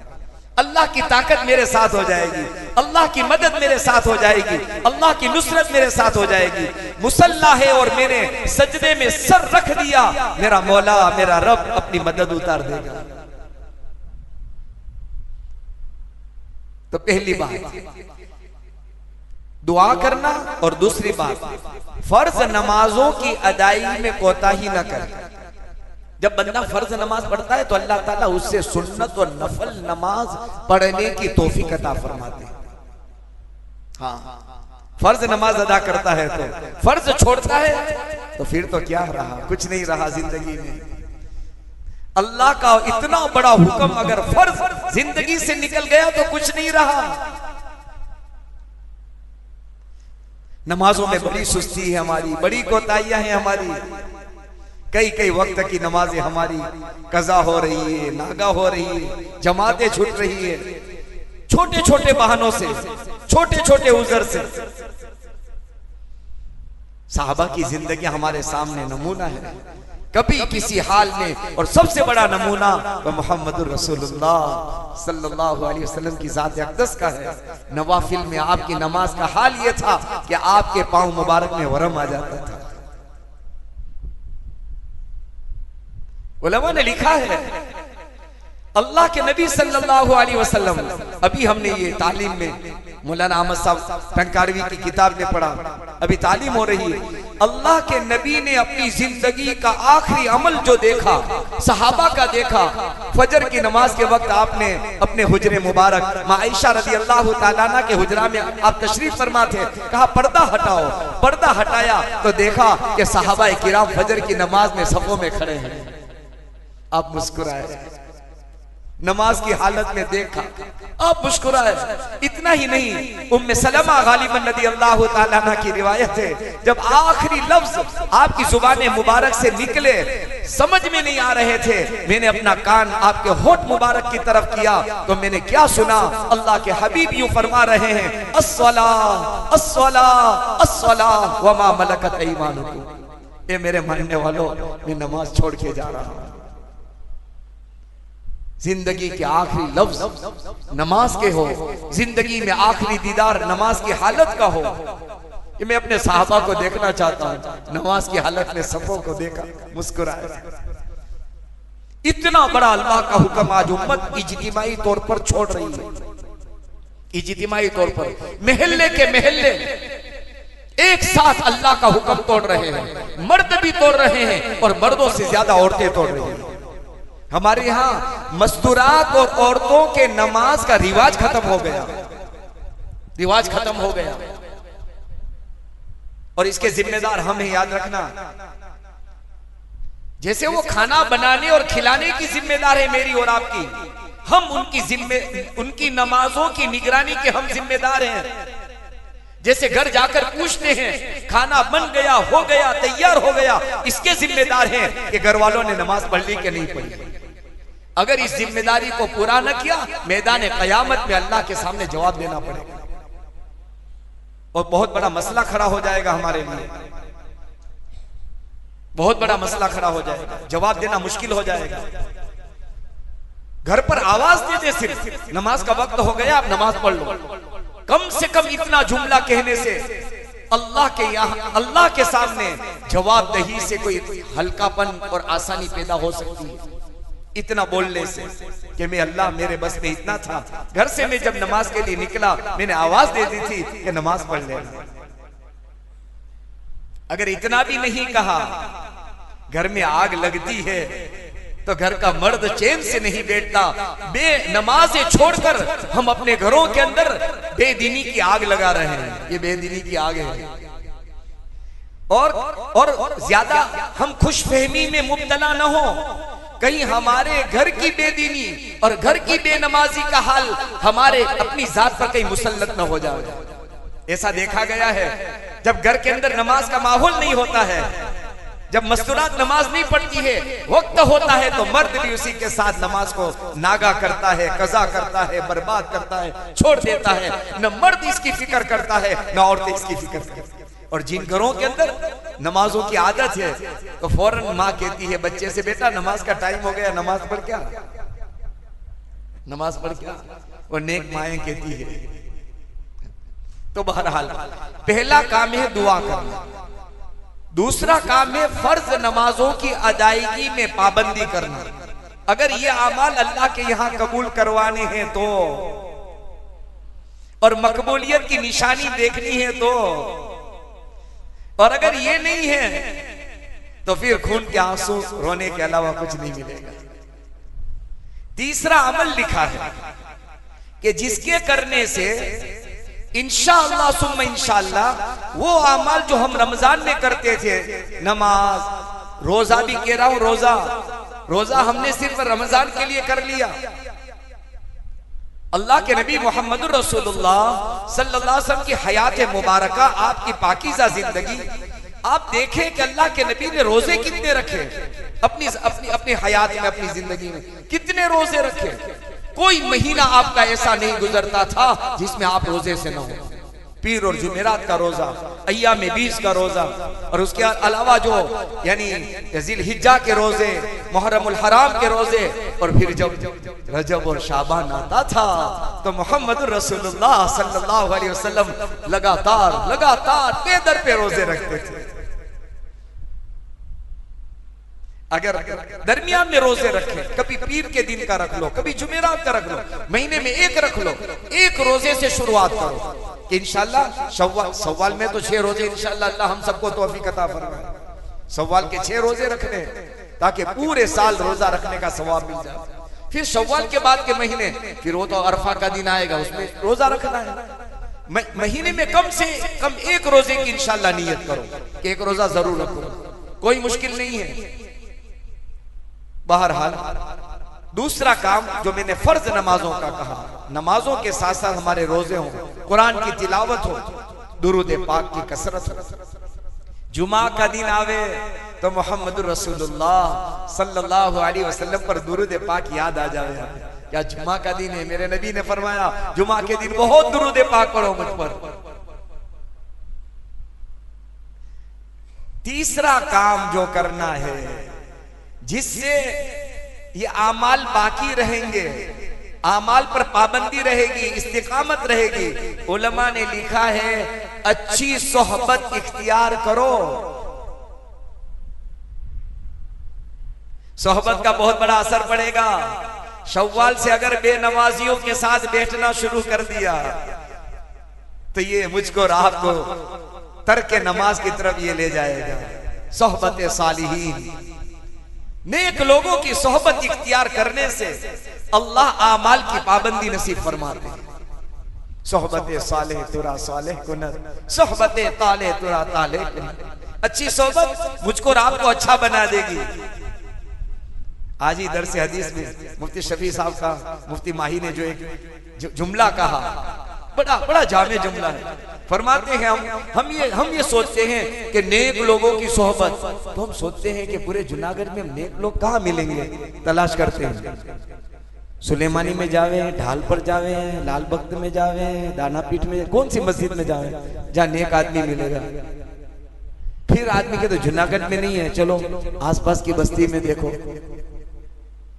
S1: अल्लाह की ताकत मेरे साथ हो जाएगी, अल्लाह की मदद मेरे साथ हो जाएगी, अल्लाह की नुसरत मेरे साथ हो जाएगी। मुसल्ला है और मैंने सजदे में सर रख दिया, मेरा मौला मेरा रब अपनी मदद उतार देगा। तो पहली बात दुआ करना, और दूसरी बात फर्ज नमाजों की अदायगी में कोताही न करे। जब बंदा फर्ज नमाज पढ़ता है तो अल्लाह ताला उससे सुन्नत और नफल नमाज पढ़ने की तौफीक अता फरमाते हैं। हाँ, फर्ज नमाज अदा करता है तो, फर्ज छोड़ता है तो फिर तो क्या रहा, कुछ नहीं रहा जिंदगी में। अल्लाह का इतना बड़ा हुक्म अगर फर्ज जिंदगी से निकल गया तो कुछ नहीं रहा। नमाजों में बड़ी सुस्ती है हमारी, बड़ी कोताहियां हैं हमारी, कई वक्त की नमाजें हमारी कज़ा हो रही है, नागा हो रही है, जमातें छूट रही है। छोटे छोटे बहानों से, छोटे छोटे उज़र से। साहबा की जिंदगी हमारे सामने नमूना है, कभी किसी हाल में। और सबसे बड़ा नमूना वह मोहम्मदुर रसूलुल्लाह सल्लल्लाहु अलैहि वसल्लम की ज़ात अक़दस का है। नवाफिल में आपकी नमाज का हाल यह था कि आपके पांव मुबारक में वरम आ जाता था। उलमा ने लिखा है अल्लाह के नबी सल्लल्लाहु अलैहि वसल्लम, अभी हमने ये तालीम में मौलाना अहमद साहब टंकारवी की किताब में पढ़ा, अभी तालीम हो रही है। अल्लाह के नबी ने अपनी जिंदगी का आखिरी अमल जो देखा, सहाबा का देखा, फजर की नमाज के वक्त आपने अपने हुजरे मुबारक मां आयशा रज़ी अल्लाह तआला अन्हा के हुजरा में आप तशरीफ फरमा थे, कहा पर्दा हटाओ। पर्दा हटाया तो देखा कि सहाबा किराम फजर की नमाज में सफों में खड़े हैं। आप मुस्कुराए, नमाज की हालत में देखा, आप मुस्कुराए। इतना ही नहीं, उम्मे सलमा गालिबन रज़ी अल्लाह तआला अन्हा की रिवायत है, जब आखिरी लफ्ज आपकी जुबान मुबारक से निकले, समझ में नहीं आ रहे थे, मैंने अपना कान आपके होठ मुबारक की तरफ किया तो मैंने क्या सुना, अल्लाह के हबीब यूं फरमा रहे हैं, अस्सला अस्सला अस्सला व मा मलकत ऐमानुकुम। ए मेरे मानने वालों, मैं नमाज छोड़ के जा रहा हूं। जिंदगी के आखिरी लफ्ज नमाज के हो, जिंदगी में आखिरी दीदार नमाज की हालत का हो। ये मैं अपने साहबा को देखना चाहता हूं, नमाज की हालत में सफों को देखा, मुस्कुराया। इतना बड़ा अल्लाह का हुक्म आज उम्मत इज्तिमाई तौर पर छोड़ रही है। इज्तिमाई तौर पर महल्ले के महल्ले एक साथ अल्लाह का हुक्म तोड़ रहे हैं, मर्द भी तोड़ रहे हैं और मर्दों से ज्यादा औरतें तोड़ रही हैं। हमारे यहाँ मस्तूरात और औरतों के नमाज का रिवाज खत्म हो गया, रिवाज खत्म हो गया। और इसके जिम्मेदार हम हैं, याद रखना। जैसे वो खाना बनाने और खिलाने की जिम्मेदार है मेरी और आपकी, हम उनकी नमाजों की निगरानी के हम जिम्मेदार हैं। जैसे घर जाकर पूछते हैं खाना बन गया, हो गया, तैयार हो गया, इसके जिम्मेदार हैं कि घर वालों ने नमाज पढ़ ली कि नहीं पढ़ी। अगर इस जिम्मेदारी को पूरा न किया, मैदान कयामत में अल्लाह के सामने जवाब देना पड़ेगा और बहुत बड़ा मसला खड़ा हो जाएगा हमारे लिए, बहुत बड़ा मसला खड़ा हो जाएगा, जवाब देना मुश्किल हो जाएगा। घर पर आवाज दे दे सिर्फ नमाज का वक्त हो गया, आप नमाज पढ़ लो, कम से कम इतना जुमला कहने से अल्लाह के यहाँ, अल्लाह के सामने जवाबदेही से कोई हल्कापन और आसानी पैदा हो सकती है। इतना बोलने से कि मैं अल्लाह मेरे बस में इतना था, घर से मैं जब नमाज के लिए निकला मैंने आवाज दे दी थी कि नमाज पढ़ लेना। अगर इतना भी नहीं कहा, घर में आग लगती है तो घर का मर्द चैन से नहीं बैठता। बेनमाज़ें छोड़कर हम अपने घरों के अंदर बेदीनी की आग लगा रहे हैं, ये बेदीनी की आग है। और ज्यादा हम खुशफहमी में मुब्तला न हो, कहीं हमारे घर की बेदीनी और घर की बेनमाजी का हाल हमारे अपनी जात पर कहीं मुसल्लत न हो जाए। ऐसा देखा गया है, जब घर के अंदर नमाज का माहौल नहीं होता है, जब मस्तूरात नमाज नहीं पढ़ती है, वक्त होता है तो मर्द भी उसी के साथ नमाज को नागा करता है, कज़ा करता है, बर्बाद करता है, छोड़ देता है। न मर्द इसकी फिक्र करता है न औरतें इसकी फिक्र करती है। और जिन घरों के अंदर नमाजों की आदत है तो फौरन माँ कहती है बच्चे से, बेटा नमाज का टाइम हो गया, नमाज पढ़ क्या, नमाज पढ़ क्या। और नेक माएं कहती है। तो बहरहाल पहला काम है दुआ करना, दूसरा काम है फर्ज नमाजों की अदायगी में पाबंदी करना। अगर ये अमाल अल्लाह के यहाँ कबूल करवाने हैं तो, और मकबूलियत की निशानी देखनी है तो, और अगर ये नहीं है तो फिर खून के आंसू रोने के अलावा कुछ नहीं मिलेगा। तीसरा अमल लिखा है कि जिसके करने से इंशाअल्लाह सुम्मा इंशाअल्लाह वो अमाल जो हम रमजान में करते थे, नमाज, रोजा भी कह रहा हूं, रोजा हमने सिर्फ रमजान के लिए कर लिया। अल्लाह के नबी मोहम्मद रसूलुल्लाह सल्लल्लाहु अलैहि वसल्लम की हयात मुबारका, आपकी पाकीज़ा जिंदगी, आप देखें कि अल्लाह के नबी ने रोजे कितने रखे अपनी हयात में, अपनी जिंदगी में कितने रोजे रखे। कोई महीना आपका ऐसा नहीं गुजरता था जिसमें आप रोजे से न हो। पीर और जुमेरात का रोजा, अय्याम 20 का रोजा, और उसके अलावा जो यानी जिलहिज्जा के रोजे, मुहर्रमुल हराम के रोजे, और फिर जब रजब और शाबान आता था तो मोहम्मद रसूलुल्लाह सल्लल्लाहु अलैहि वसल्लम लगातार बेदर पे रोजे रखते थे। अगर दरमियान में रोजे रखे, कभी पीर के दिन का रख लो, कभी जुमेरात का रख लो, महीने में एक रख लो, एक रोजे से शुरुआत करो कि इंशाल्लाह सव्वाल में तो 6 रोजे इंशाल्लाह अल्लाह हम सबको तौफीक अता फरमाए। सव्वाल के 6 रोजे रखने ताकि पूरे साल रोजा रखने का सवाब मिल जाए। फिर सव्वाल के बाद के महीने, फिर वो तो अरफा का दिन आएगा, उसमें रोजा रखना है। महीने में कम से कम एक रोजे की इंशाल्लाह नियत करो कि एक रोजा जरूर रखो, कोई मुश्किल नहीं है। बहरहाल दूसरा काम जो मैंने फर्ज नमाजों का कहा, नमाजों के साथ साथ हमारे रोजे हों, कुरान की तिलावत हो, दुरूद पाक की कसरत हो। जुमा का दिन आवे तो मोहम्मद रसूलुल्लाह सल्लल्लाहु अलैहि वसल्लम पर दुरूद पाक याद आ जाए। क्या जुमा का दिन है, मेरे नबी ने फरमाया जुमा के दिन बहुत दुरूद पाक पढ़ो मुझ पर। तीसरा काम जो करना है जिससे ये आमाल बाकी रहेंगे, आमाल पर पाबंदी रहेगी, इस्तिकामत रहेगी, उलमा ने लिखा है अच्छी सोहबत इख्तियार करो। सोहबत का बहुत बड़ा असर पड़ेगा। शव्वाल से अगर बेनमाजियों के साथ बैठना शुरू कर दिया तो ये मुझको और आपको तर्क नमाज की तरफ ये ले जाएगा। सोहबत सालिहीन, नेक लोगों की सोहबत इख्तियार करने से अल्लाह आमाल की पाबंदी नसीब फरमाते हैं। सोहबत सालेह तुरा सालेह कुनत, सोहबत ताले तुरा ताले कुनत। अच्छी सोहबत मुझको और आपको अच्छा बना देगी। आज ही दरस हदीस में मुफ्ती शफी साहब का मुफ्ती माही ने जो एक जुमला कहा, बड़ा जामे जुमला है। फरमाते हैं हम ये सोचते हैं कि नेक लोगों की सोहबत, तो हम सोचते हैं कि पूरे जूनागढ़ में नेक लोग कहाँ मिलेंगे, तलाश करते हैं। सुलेमानी में जावे, ढाल पर जावे, लाल बख्त में जावे, दानापीठ में, कौन सी मस्जिद में जावे जहाँ नेक आदमी मिलेगा। फिर आदमी के तो जूनागढ़ में नहीं है, चलो आसपास की बस्ती में देखो।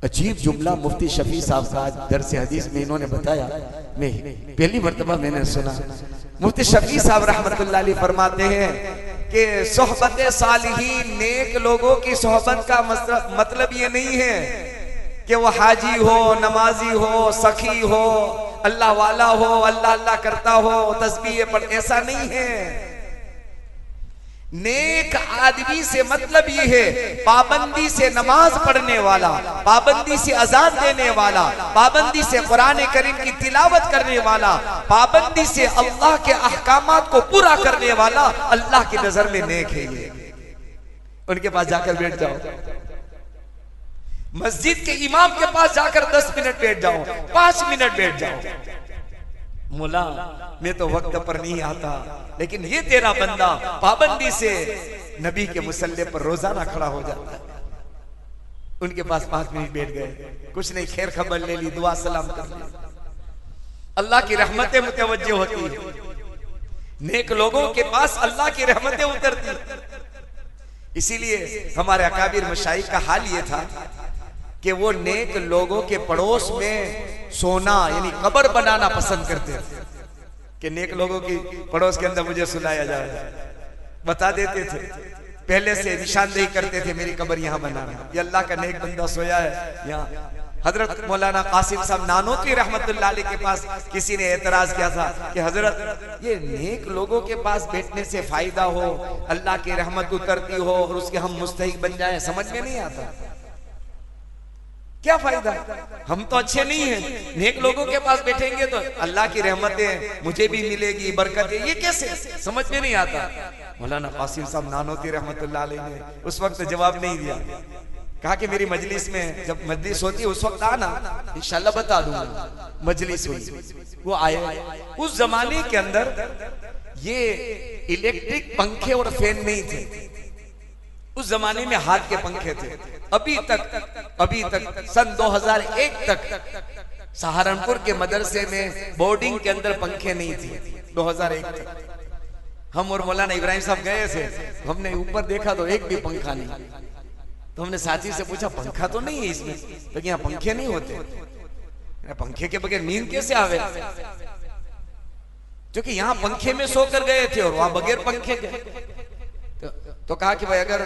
S1: अजीब जुमला मुफ्ती शफी साहब का दरस हदीस में इन्होंने बताया, मैं पहली मर्तबा मैंने सुना। मुफ्ती शफी साहब रहमतुल्लाह अलैह फरमाते हैं कि सोहबत सालिहीन, नेक लोगों की सोहबत का मतलब ये नहीं है कि वो हाजी हो, नमाजी हो, सखी हो, अल्लाह वाला हो, अल्लाह अल्लाह करता हो, तस्बीह पढ़, ऐसा नहीं है। नेक आदमी से मतलब ये है पाबंदी से नमाज पढ़ने वाला, पाबंदी से अजान देने वाला, पाबंदी से कुरान करीम की तिलावत करने वाला, पाबंदी से अल्लाह के अहकामात को पूरा करने वाला अल्लाह की नजर में नेक है। ये उनके पास जाकर बैठ जाओ, मस्जिद के इमाम के पास जाकर 10 मिनट बैठ जाओ, 5 मिनट बैठ जाओ। मुला मैं तो वक्त पर नहीं आता, लेकिन ये तेरा बंदा पाबंदी से नबी के मुसल्ले पर रोजाना खड़ा हो जाता है। उनके पास 5 मिनट बैठ गए, कुछ नहीं, खैर खबर ले ली, दुआ सलाम कर ली। अल्लाह की रहमतें मुतवज्जे होती है, नेक लोगों के पास अल्लाह की रहमतें उतरती। इसीलिए हमारे अकाबिर मशाइख का हाल ये था कि वो नेक लोगों के पड़ोस में सोना यानी कब्र बनाना पसंद करते थे कि नेक लोगों की पड़ोस के अंदर मुझे सुलाया जाए, बता देते थे, पहले से निशानदेही करते थे मेरी कब्र यहाँ बनाना, ये अल्लाह का नेक बंदा सोया है यहाँ। हजरत मौलाना कासिम साहब नानोती रहमतुल्लाह अलैह के पास किसी ने एतराज किया था कि हजरत ये नेक लोगों के पास बैठने से फायदा हो, अल्लाह की रहमत उतरती हो और उसके हम मुस्तहिक बन जाएं, समझ में नहीं आता। क्या फायदा, हम तो अच्छे नहीं हैं, नेक लोगों के पास बैठेंगे तो अल्लाह की रहमतें मुझे भी मिलेगी, बरकतें, ये कैसे, समझ में नहीं आता। मौलाना कासिम साहब नानोती रहमतुल्लाह अलैह ने उस वक्त जवाब नहीं दिया, कहा कि मेरी मजलिस में जब मजलिस होती है उस वक्त आना, इंशाल्लाह बता दूंगा। मजलिस हुई, वो आए। उस जमाने के अंदर ये इलेक्ट्रिक पंखे और फैन नहीं थे, उस जमाने में हाथ के पंखे थे। अभी तक सन 2001 तक सहारनपुर के मदरसे में बोर्डिंग के अंदर पंखे नहीं थे 2001 तक। हम और मौलाना इब्राहिम साहब गए थे, हमने ऊपर देखा तो एक भी पंखा नहीं। तो हमने साथी से पूछा पंखा तो नहीं है इसमें, तो यहाँ पंखे नहीं होते, पंखे के बगैर नींद कैसे आवे, क्योंकि यहाँ पंखे में सोकर गए थे और वहां बगैर पंखे गए। तो कहा कि भाई अगर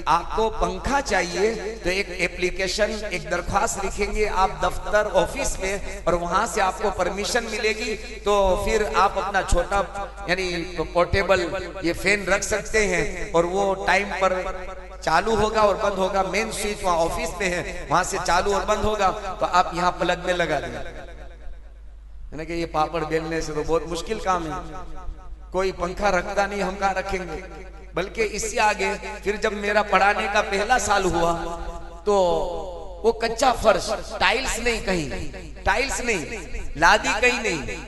S1: आपको पंखा चाहिए तो एक एप्लीकेशन, एक दरख्वास्त लिखेंगे आप दफ्तर ऑफिस में, और वहां से आपको परमिशन मिलेगी, तो फिर आप अपना छोटा यानी पोर्टेबल ये फैन रख सकते हैं और वो टाइम पर चालू होगा और बंद होगा। मेन स्विच वहां ऑफिस में है, वहां से चालू और बंद होगा, तो आप यहाँ प्लग में लगा दें। यानी कि ये पापड़ बेलने से तो बहुत मुश्किल काम है, कोई पंखा रखता नहीं, हम कहाँ रखेंगे। बल्कि इससे आगे फिर जब मेरा पढ़ाने का पहला साल हुआ तो वो कच्चा फर्श, टाइल्स नहीं, कहीं टाइल्स नहीं, लादी कहीं नहीं,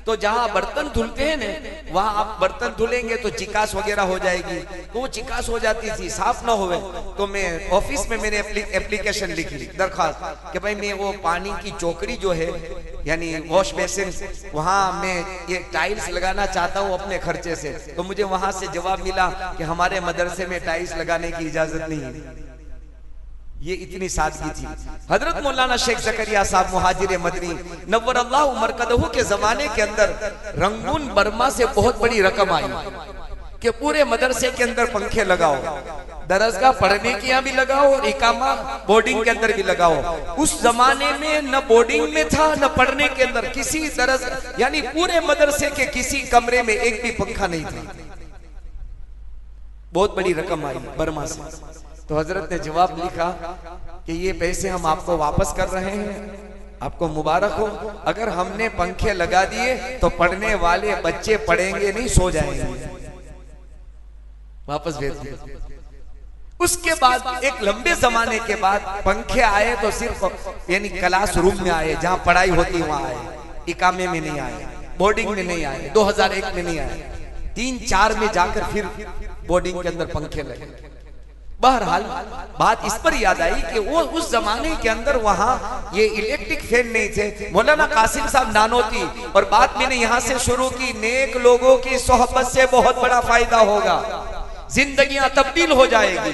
S1: तो जहां बर्तन धुलते हैं ना वहां आप बर्तन धुलेंगे तो चिकास वगैरह हो जाएगी, तो वो चिकास हो जाती थी, साफ ना होवे। तो मैं ऑफिस में मैंने एप्लीकेशन लिख ली, दरखास्त कि भाई मैं वो पानी की चौकड़ी जो है यानी वॉश बेसिन, वहां मैं ये टाइल्स लगाना चाहता हूँ अपने खर्चे से। तो मुझे वहां से जवाब मिला कि हमारे मदरसे में टाइल्स लगाने की इजाजत नहीं है। ये इतनी सादगी थी। हजरत मौलाना शेख जकरिया साहब मुहाजिर मदनी नव्वरल्लाहु मरकदहू के जमाने के अंदर रंगून बर्मा से बहुत बड़ी रकम आई कि पूरे मदरसे के अंदर पंखे लगाओ, दरसगाह पढ़ने के यहाँ भी लगाओ और इकामा बोर्डिंग के अंदर भी लगाओ। उस जमाने में न बोर्डिंग में था न पढ़ने के अंदर, किसी दरस यानी पूरे मदरसे के किसी कमरे में एक भी पंखा नहीं था। बहुत बड़ी रकम आई बर्मा से। तो हजरत ने जवाब लिखा कि ये पैसे हम आपको वापस कर रहे हैं, आपको मुबारक हो। अगर हमने पंखे लगा दिए तो पढ़ने वाले बच्चे पढ़ेंगे नहीं, सो जाएंगे, वापस भेज दिए। उसके बाद एक लंबे जमाने के बाद पंखे आए तो सिर्फ यानी क्लास रूम में आए, जहां पढ़ाई होती वहां आए, इकामे में नहीं आए, बोर्डिंग में नहीं आए, 2001 में नहीं आए, 3-4 में जाकर फिर बोर्डिंग के अंदर पंखे लगे। बहरहाल बात इस पर याद आई कि वो उस जमाने के अंदर वहां ये इलेक्ट्रिक फैन नहीं थे। मौलाना कासिम साहब नानोती, और बात मैंने यहां से शुरू की, नेक लोगों की सोहबत से बहुत बड़ा फायदा होगा, जिंदगियां तब्दील हो जाएगी।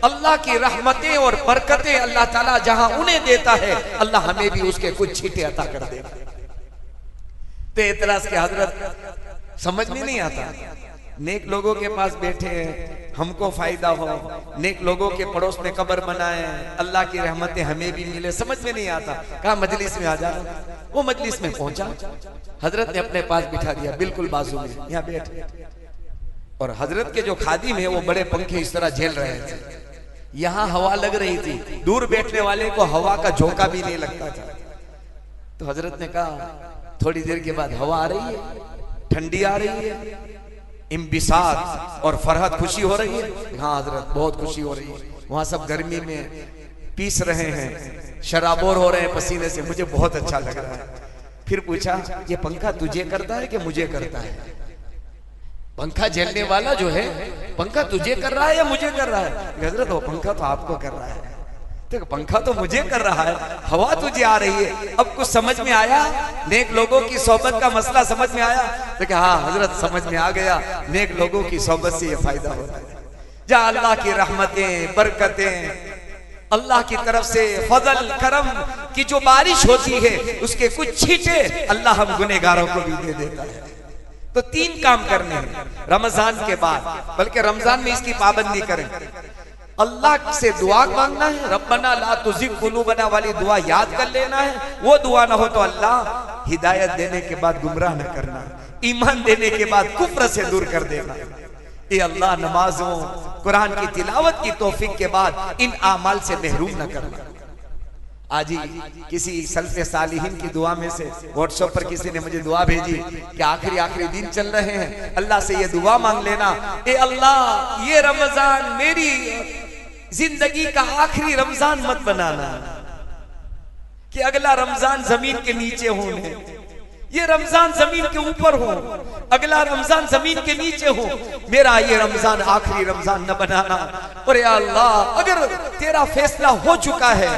S1: अल्लाह की रहमतें और बरकतें अल्लाह ताला जहां उन्हें देता है, अल्लाह हमें भी उसके कुछ छींटे अता कर देगा। तो एतराज के हजरत समझ में नहीं आता, नेक लोगों के पास बैठे हैं, हमको फायदा हो, नेक लोगों के पड़ोस में कब्र बनाए, अल्लाह की रहमतें हमें भी मिले, समझ में नहीं आता। कहा मजलिस में आ जा। वो मजलिस में पहुंचा, हजरत ने अपने पास बिठा दिया, बिल्कुल बाजू में, यहाँ बैठ। और हजरत के जो खादिम है वो बड़े पंखे इस तरह झेल रहे थे, यहाँ हवा लग रही थी, दूर बैठने वाले को हवा का झोंका भी नहीं लगता था। तो हजरत ने कहा थोड़ी देर के बाद हवा आ रही है, ठंडी आ रही है, इम्बिसात और फरहत, खुशी हो रही है। हाँ हजरत बहुत खुशी हो रही है। वहां सब गर्मी में पीस रहे हैं, शराबोर हो रहे हैं पसीने से, मुझे बहुत अच्छा लग रहा है। फिर पूछा ये पंखा तुझे करता है कि मुझे करता है? पंखा झेलने वाला जो है, पंखा तुझे कर रहा है या मुझे कर रहा है? हजरत वो पंखा तो आपको कर रहा है। तो पंखा तो मुझे कर रहा है, हवा तुझे आ रही है। अब कुछ समझ में आया, नेक लोगों की सोहबत का मसला समझ में आया? तो क्या हाँ हजरत समझ में आ गया, नेक लोगों की सोहबत से ये फायदा होता है। जहाँ अल्लाह की रहमतें, बरकतें, अल्लाह की तरफ से फजल करम की जो बारिश होती है, उसके कुछ छींटे अल्लाह हम गुनहगारों को भी दे देता है। तो 3 काम करने हैं रमजान के बाद, बल्कि रमजान में इसकी पाबंदी करें। अल्लाह से दुआ मांगना है, रब्बना ला तुज़िग़ क़ुलूबना वाली दुआ याद कर लेना है। वो दुआ ना हो तो अल्लाह हिदायत देने के बाद गुमराह न करना, ईमान देने के बाद कुफ्र से दूर कर देना। ये अल्लाह नमाजों, कुरान की तिलावत की तौफीक के बाद इन आमाल से महरूम न करना। आज ही किसी सल्फ़े सालिहीन की दुआ में से व्हाट्सएप पर किसी ने मुझे दुआ भेजी कि आखिरी दिन चल रहे हैं, अल्लाह से ये दुआ मांग लेना, ए अल्लाह ये रमजान मेरी जिंदगी का आखिरी रमजान मत बनाना, कि अगला रमजान जमीन के नीचे हो, ये रमजान जमीन के ऊपर हो, अगला रमजान जमीन के नीचे हो, मेरा ये रमजान आखिरी रमजान न बनाना। और या अल्लाह अगर तेरा फैसला हो चुका है,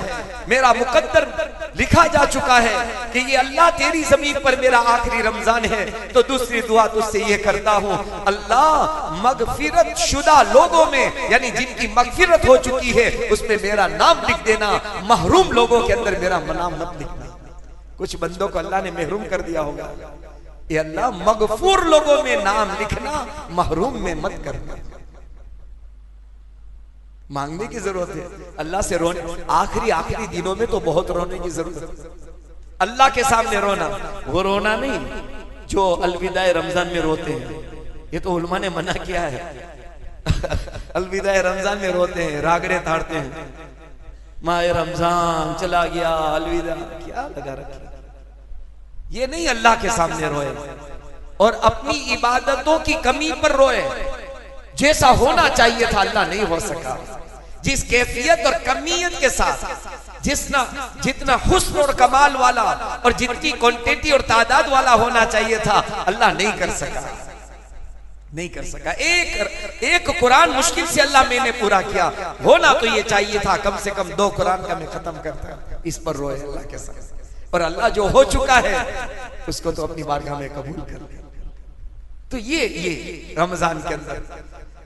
S1: मेरा मुकद्दर लिखा जा चुका है कि ये अल्लाह तेरी जमीन पर मेरा आखिरी रमजान है, तो दूसरी दुआ तुझसे ये करता हूँ, अल्लाह मगफिरत शुदा लोगों में, यानी जिनकी मगफिरत हो चुकी है उसमें मेरा नाम लिख देना, महरूम लोगों के अंदर मेरा नाम मत लिखना। कुछ बंदों को अल्लाह ने महरूम कर दिया होगा, ये अल्लाह मगफूर लोगों में नाम लिखना, महरूम में मत करना। मांगने की जरूरत है अल्लाह से, रोने आखिरी दिनों में तो बहुत रोने की जरूरत है। अल्लाह के सामने रोना, वो रोना नहीं जो अलविदाए रमजान में रोते हैं, ये तो उलमा ने मना किया है। अलविदाए रमजान में रोते हैं, रागड़े ताड़ते हैं, माए रमजान चला गया, अलविदा, क्या लगा रखा। ये नहीं अल्लाह के सामने रोए और अपनी इबादतों की कमी पर रोए। जैसा होना चाहिए था अल्लाह नहीं हो सका, जिस कैफियत और कमियत के साथ जितना हुस्न और कमाल वाला और जितनी क्वांटिटी और तादाद वाला होना चाहिए था अल्लाह नहीं कर सका, नहीं कर सका। एक कुरान मुश्किल से अल्लाह मैंने पूरा किया, होना तो ये चाहिए था कम से कम 2 कुरान का मैं खत्म करता, इस पर रोए अल्लाह के साथ। और अल्लाह जो हो चुका है उसको तो अपनी बारगाह में कबूल कर ले। तो ये रमजान के अंदर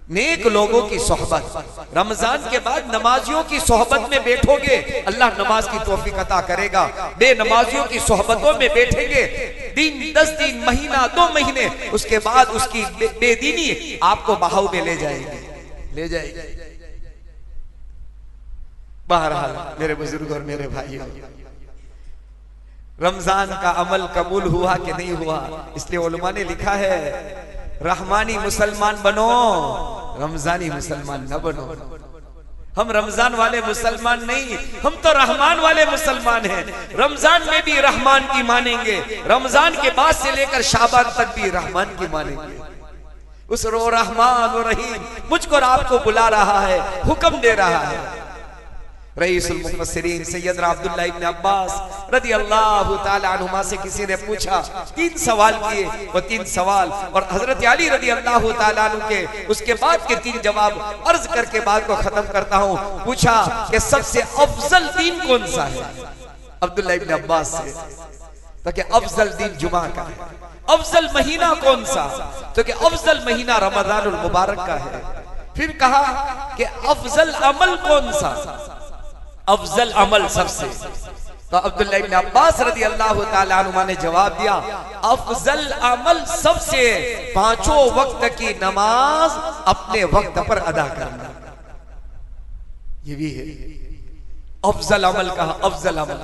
S1: नेक लोगों की सोहबत, रमजान के बाद नमाजियों की सोहबत में बैठोगे अल्लाह नमाज की तौफीक अता करेगा। बेनमाजियों की सोहबतों में बैठेंगे दिन 10 दिन, महीना, 2 महीने, उसके बाद उसकी बेदीनी आपको बहाव में ले जाएगी। बहरहाल मेरे बुजुर्ग और मेरे भाइयों, रमजान का अमल कबूल हुआ कि नहीं हुआ, इसलिए उलमा ने लिखा है रहमानी मुसलमान बनो, रमजानी मुसलमान न बनो। हम रमजान वाले मुसलमान नहीं, हम तो रहमान वाले मुसलमान हैं। रमजान में भी रहमान की मानेंगे, रमजान के बाद से लेकर शाबान तक भी रहमान की मानेंगे। उस रहमान और रहीम मुझको और आपको बुला रहा है, हुक्म दे रहा है। रईसुल मुफस्सिरीन सैयदना अब्दुल्लाह इब्न अब्बास रदी अल्लाह ताला अन्हुमा से किसी ने पूछा, 3 सवाल किए, वो 3 सवाल और हजरत अली रदी अल्लाह ताला अन्हु के उसके बाद के 3 जवाब अर्ज करके बात को खत्म करता हूँ। पूछा कि सबसे अफजल दिन कौन सा है, अब्दुल्लाह इब्न अब्बास से, तो कि अफजल दिन जुमा का है। अफजल महीना कौन सा, तो कि अफजल महीना रमजानुल मुबारक का है। फिर कहा कि अफजल अमल कौन सा, अफजल अमल सबसे, तो अब्दुल्लाह इब्न अब्बास रदी अल्लाह ताला अन्हुमा ने जवाब दिया, अफजल अमल सबसे 5 वक्त की नमाज अपने वक्त पर अदा करना, ये भी है अफजल अमल। कहा अफजल अमल।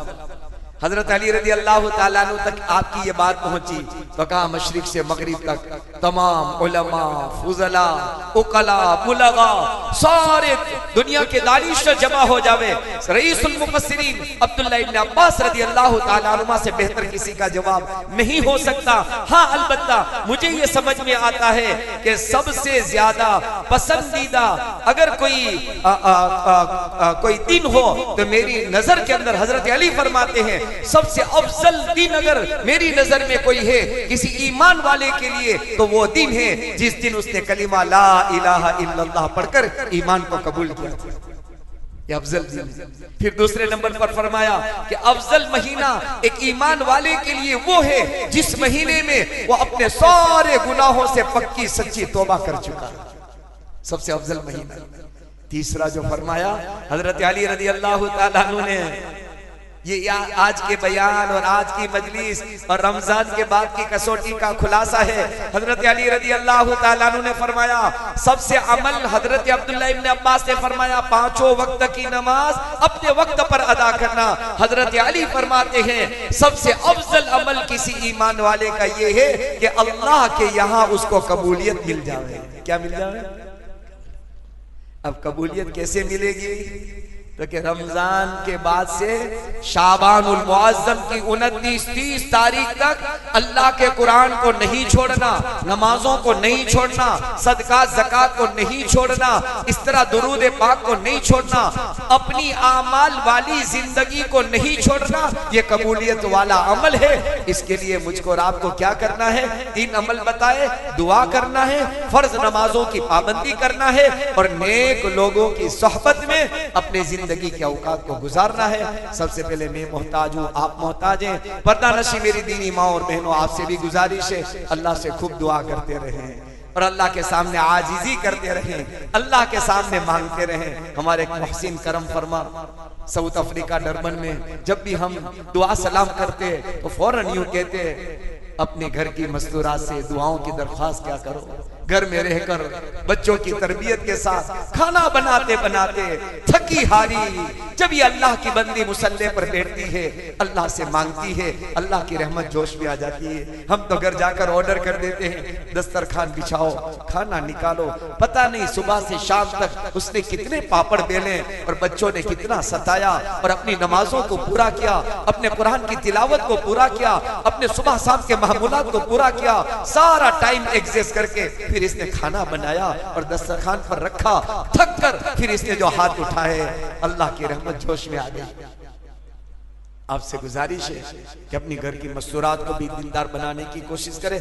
S1: हजरत अली रदी अल्लाह ताला अन्हु तक आपकी ये बात पहुंची तो कहा मशरिक से मगरिब तक तमाम उलमा, फुजला, उकला, बुलगा, सारे दुनिया के दानिश जमा हो जावे, रईसुल मुफस्सिरीन अब्दुल्लाह इब्न अब्बास रदी अल्लाह ताला अन्हुमा से बेहतर किसी का जवाब नहीं हो सकता। हाँ, अलबत्ता मुझे ये समझ में आता है कि सबसे ज्यादा पसंदीदा अगर कोई दिन हो तो मेरी नजर के अंदर हजरत अली फरमाते हैं सबसे अफजल दिन अगर मेरी नजर में कोई है किसी ईमान वाले के लिए तो वो दिन है जिस दिन उसने कलिमा ला इलाहा इल्लल्लाह पढ़कर ईमान को कबूल किया, ये अफजल दिन। फिर दूसरे नंबर पर फरमाया कि अफजल महीना एक ईमान वाले के लिए वो है जिस महीने में वो अपने सारे गुनाहों से पक्की सच्ची तौबा कर चुका, सबसे अफजल महीना। तीसरा जो फरमाया हजरत अली रदी अल्लाह ताला अन्हु ने, ये आज के बयान और आज की मजलिस और रमजान के बाद की कसौटी का खुलासा है। हजरत अली रदी अल्लाह ताला अन्हु ने फरमाया सबसे अमल, हजरत अब्दुल्लाह इब्न अब्बास ने फरमाया 5 वक्त की नमाज अपने वक्त पर अदा करना। हजरत अली फरमाते हैं सबसे अफजल अमल किसी ईमान वाले का ये है कि अल्लाह के यहाँ उसको कबूलियत मिल जाए। क्या मिल जाए? अब कबूलियत कैसे मिलेगी? तो कि रमजान के बाद से शाबानुल मुअज्जम की 29-30 तारीख तक अल्लाह के कुरान को नहीं छोड़ना, नमाजों को नहीं छोड़ना, सदका ज़कात को नहीं छोड़ना, इस तरह दुरूद पाक को नहीं छोड़ना, अपनी आमाल वाली जिंदगी को नहीं छोड़ना, ये कबूलियत वाला अमल है। इसके लिए मुझको और आपको क्या करना है? 3 अमल बताए, दुआ करना है, फर्ज नमाजों की पाबंदी करना है और नेक लोगों की सोहबत में अपने जिंदगी जिंदगी के औकात को गुजारना है। सबसे पहले मैं मोहताज हूँ, आप मोहताज हैं। पर्दा नशी मेरी दीनी माँ और बहनों, आपसे भी गुजारिश है, अल्लाह से खूब दुआ करते रहें और अल्लाह के सामने आजिजी करते रहें, अल्लाह के सामने मांगते रहें। हमारे एक मोहसिन करम फरमा साउथ अफ्रीका डरबन में, जब भी हम दुआ सलाम करते तो फौरन यूं कहते, अपने घर की मस्तूरात से दुआओं की दरख्वास्त क्या करो, घर में रहकर बच्चों की तरबियत के साथ खाना बनाते बनाते थकी हारी जब ये अल्लाह की बंदी मुसल्ले पर बैठती है, अल्लाह से मांगती है, अल्लाह की रहमत जोश में आ जाती है। हम तो घर जाकर ऑर्डर कर देते हैं, दस्तरखान बिछाओ, खाना निकालो। पता नहीं सुबह से शाम तक उसने कितने पापड़ बेले और बच्चों ने कितना सताया और अपनी नमाजों को पूरा किया, अपने कुरान की तिलावत को पूरा किया, अपने सुबह शाम के महमूलात को पूरा किया, सारा टाइम एडजस्ट करके फिर इसने खाना बनाया और दस्तरखान पर रखा। थक कर फिर इसने जो हाथ उठाए, अल्लाह की रहमत जोश में आ गई। आपसे गुजारिश है कि अपनी घर की मस्तूरात को भी दीनदार बनाने की कोशिश करें।